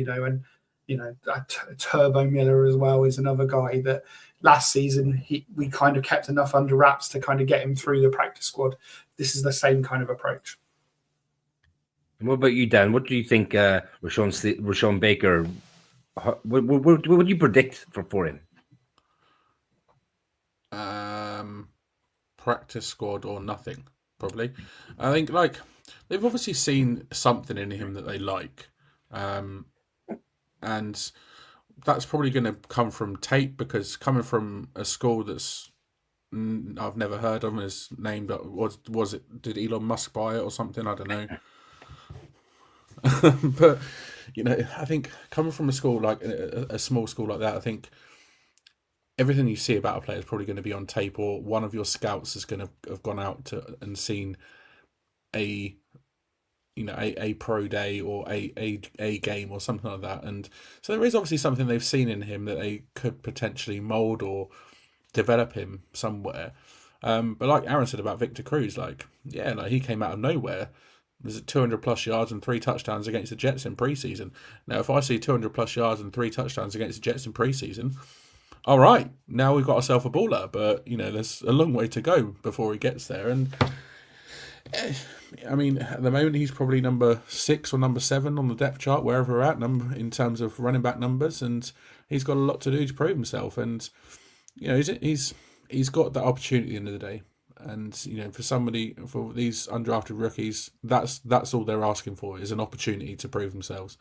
Turbo Miller as well is another guy that last season we kind of kept enough under wraps to kind of get him through the practice squad. This is the same kind of approach. And what about you, Dan? What do you think, Rashawn Baker? What would you predict for him? Practice squad or nothing. probably. I think like they've obviously seen something in him that they like, and that's probably going to come from tape, because coming from a school that's I've never heard of, and is named, was it, did Elon Musk buy it or something? I don't know. But I think coming from a school like a small school like that, I think everything you see about a player is probably going to be on tape, or one of your scouts is going to have gone out to and seen a pro day or a game or something like that. And so there is obviously something they've seen in him that they could potentially mould or develop him somewhere. But like Aaron said about Victor Cruz, he came out of nowhere. Was it 200 plus yards and 3 touchdowns against the Jets in preseason? Now, if I see 200 plus yards and 3 touchdowns against the Jets in preseason, all right, now we've got ourselves a baller. But there's a long way to go before he gets there. And I mean, at the moment he's probably number 6 or number 7 on the depth chart, wherever we're at, in terms of running back numbers, and he's got a lot to do to prove himself. And he's got that opportunity at the end of the day. And for these undrafted rookies, that's all they're asking for, is an opportunity to prove themselves.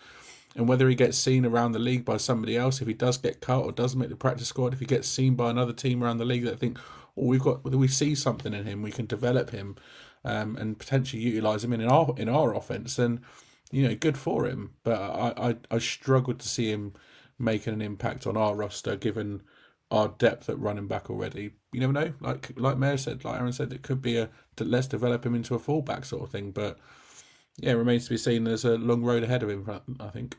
And whether he gets seen around the league by somebody else, if he does get cut or doesn't make the practice squad, if he gets seen by another team around the league that think, we see something in him, we can develop him, and potentially utilise him in our offense, then good for him. But I struggled to see him making an impact on our roster, given our depth at running back already. You never know. Like Mayor said, like Aaron said, it could be let's develop him into a fullback sort of thing. But yeah, it remains to be seen. There's a long road ahead of him, I think.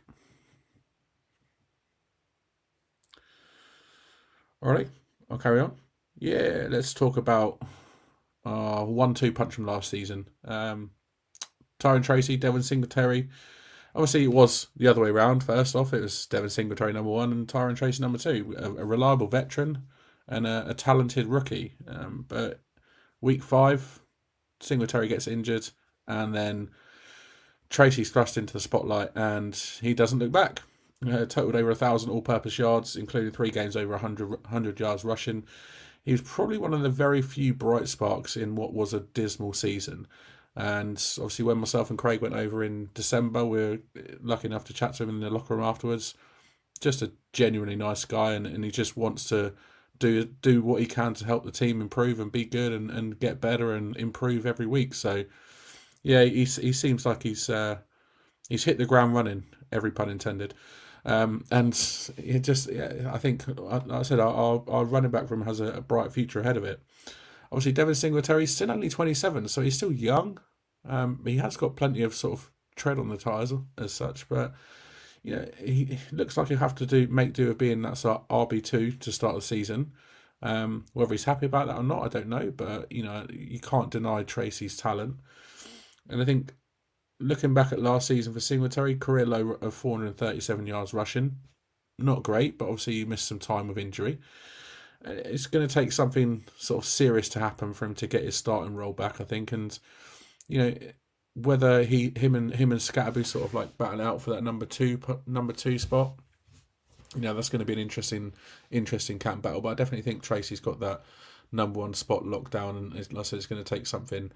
All right, I'll carry on. Yeah, let's talk about 1-2 punch from last season. Tyron Tracy, Devin Singletary. Obviously, it was the other way around. First off, it was Devin Singletary number 1 and Tyron Tracy number 2. A reliable veteran and a talented rookie. But week 5, Singletary gets injured, and then Tracy's thrust into the spotlight, and he doesn't look back. Totaled over 1,000 all-purpose yards, including 3 games over 100 yards rushing. He was probably one of the very few bright sparks in what was a dismal season. And obviously, when myself and Craig went over in December, we were lucky enough to chat to him in the locker room afterwards. Just a genuinely nice guy, and he just wants to do what he can to help the team improve and be good and get better and improve every week. So, yeah, he seems like he's hit the ground running, every pun intended. And it just, I think, like I said, our running back room has a bright future ahead of it. Obviously, Devin Singletary is still only 27, so he's still young. He has got plenty of sort of tread on the tyres as such, but he looks like he'll have to make do of being that sort of RB2 to start the season. Whether he's happy about that or not, I don't know, but you can't deny Tracy's talent. And I think looking back at last season for Singletary, career low of 437 yards rushing, not great, but obviously you missed some time with injury. It's going to take something sort of serious to happen for him to get his starting role back, I think. And whether him and Scatterby sort of like battle out for that number two spot, that's going to be an interesting camp battle. But I definitely think Tracy's got that number 1 spot locked down, and like I said, it's going to take something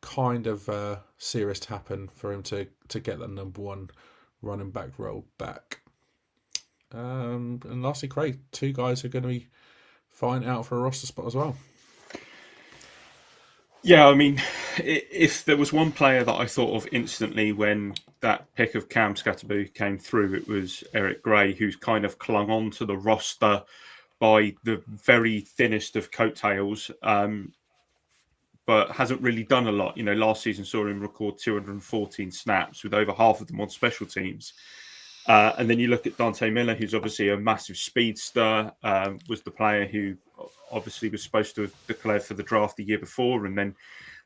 kind of serious to happen for him to get that number 1 running back role back. And lastly, Craig, 2 guys who are going to be fighting out for a roster spot as well. Yeah, I mean, if there was one player that I thought of instantly when that pick of Cam Scatterby came through, it was Eric Gray, who's kind of clung on to the roster by the very thinnest of coattails, but hasn't really done a lot. Last season saw him record 214 snaps, with over half of them on special teams. And then you look at Dante Miller, who's obviously a massive speedster, was the player who obviously was supposed to have declared for the draft the year before, and then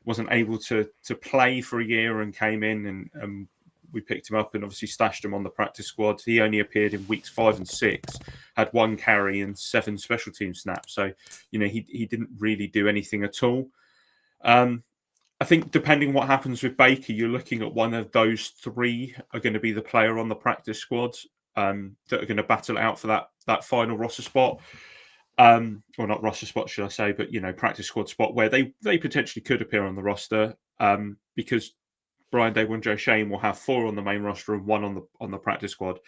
wasn't able to play for a year and came in, and we picked him up and obviously stashed him on the practice squad. He only appeared in weeks 5 and 6, had 1 carry and 7 special team snaps. So, he didn't really do anything at all. I think depending what happens with Baker, you're looking at one of those 3 are going to be the player on the practice squad that are going to battle it out for that final roster spot. Or not roster spot, should I say, but practice squad spot where they potentially could appear on the roster, because Brian Dable and Joe Shane will have 4 on the main roster and 1 on the practice squad.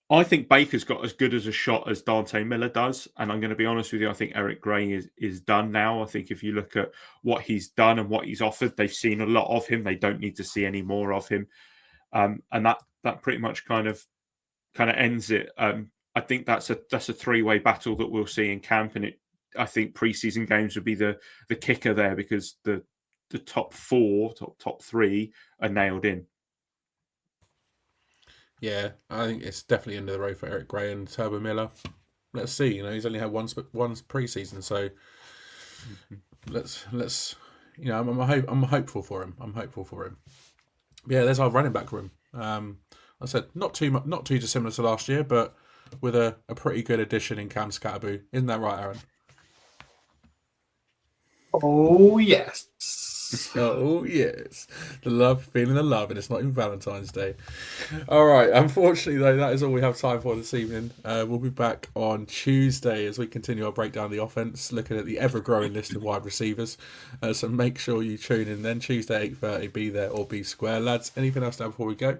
I think Baker's got as good as a shot as Dante Miller does, and I'm going to be honest with you. I think Eric Gray is done now. I think if you look at what he's done and what he's offered, they've seen a lot of him. They don't need to see any more of him, and that pretty much kind of ends it. I think that's a 3-way battle that we'll see in camp, and I think preseason games would be the kicker there, because the top 3 are nailed in. Yeah, I think it's definitely end of the road for Eric Gray and Turbo Miller. Let's see. He's only had one preseason, so let's. I'm hopeful for him. Yeah, there's our running back room. I said not too dissimilar to last year, but with a pretty good addition in Cam Scatterboo. Isn't that right, Aaron? Oh yes. Oh yes, feeling the love, and it's not even Valentine's Day. All right, unfortunately though, that is all we have time for this evening. We'll be back on Tuesday as we continue our breakdown of the offense, looking at the ever-growing list of wide receivers. So make sure you tune in then, Tuesday 8:30. Be there or be square, lads. Anything else now before we go?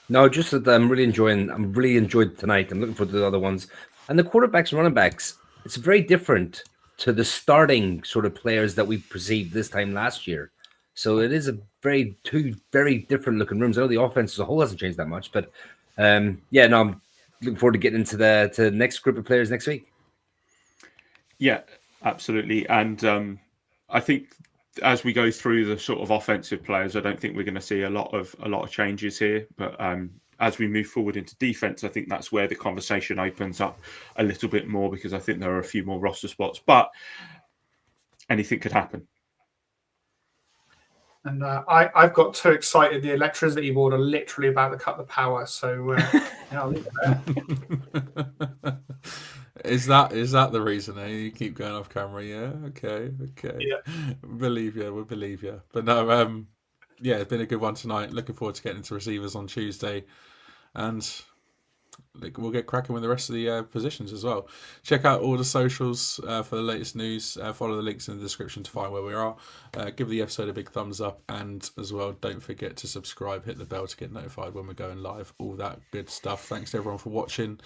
No, just that I'm really enjoyed tonight. I'm looking forward to the other ones, and the quarterbacks and running backs. It's very different to the starting sort of players that we perceived this time last year. So it is two very different looking rooms. I know the offense as a whole hasn't changed that much, but I'm looking forward to getting into the next group of players next week. Yeah, absolutely. And I think as we go through the sort of offensive players, I don't think we're going to see a lot of changes here. But as we move forward into defense, I think that's where the conversation opens up a little bit more, because I think there are a few more roster spots, but anything could happen. And I've got too excited. The Electras that you bought are literally about to cut the power. So I'll leave it there. Is that the reason? You keep going off camera? Yeah. Okay. Yeah. Believe you. We'll believe you. But no. Yeah, it's been a good one tonight. Looking forward to getting into receivers on Tuesday, and we'll get cracking with the rest of the positions as well. Check out all the socials for the latest news. Follow the links in the description to find where we are. Give the episode a big thumbs up, and as well, don't forget to subscribe, hit the bell to get notified when we're going live. All that good stuff. Thanks to everyone for watching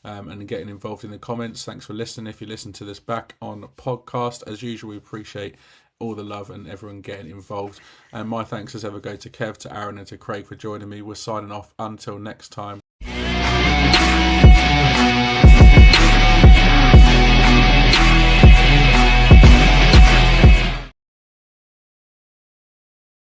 and getting involved in the comments. Thanks for listening. If you listen to this back on podcast, as usual, we appreciate all the love and everyone getting involved. And my thanks as ever go to Kev, to Aaron, and to Craig for joining me. We're signing off until next time.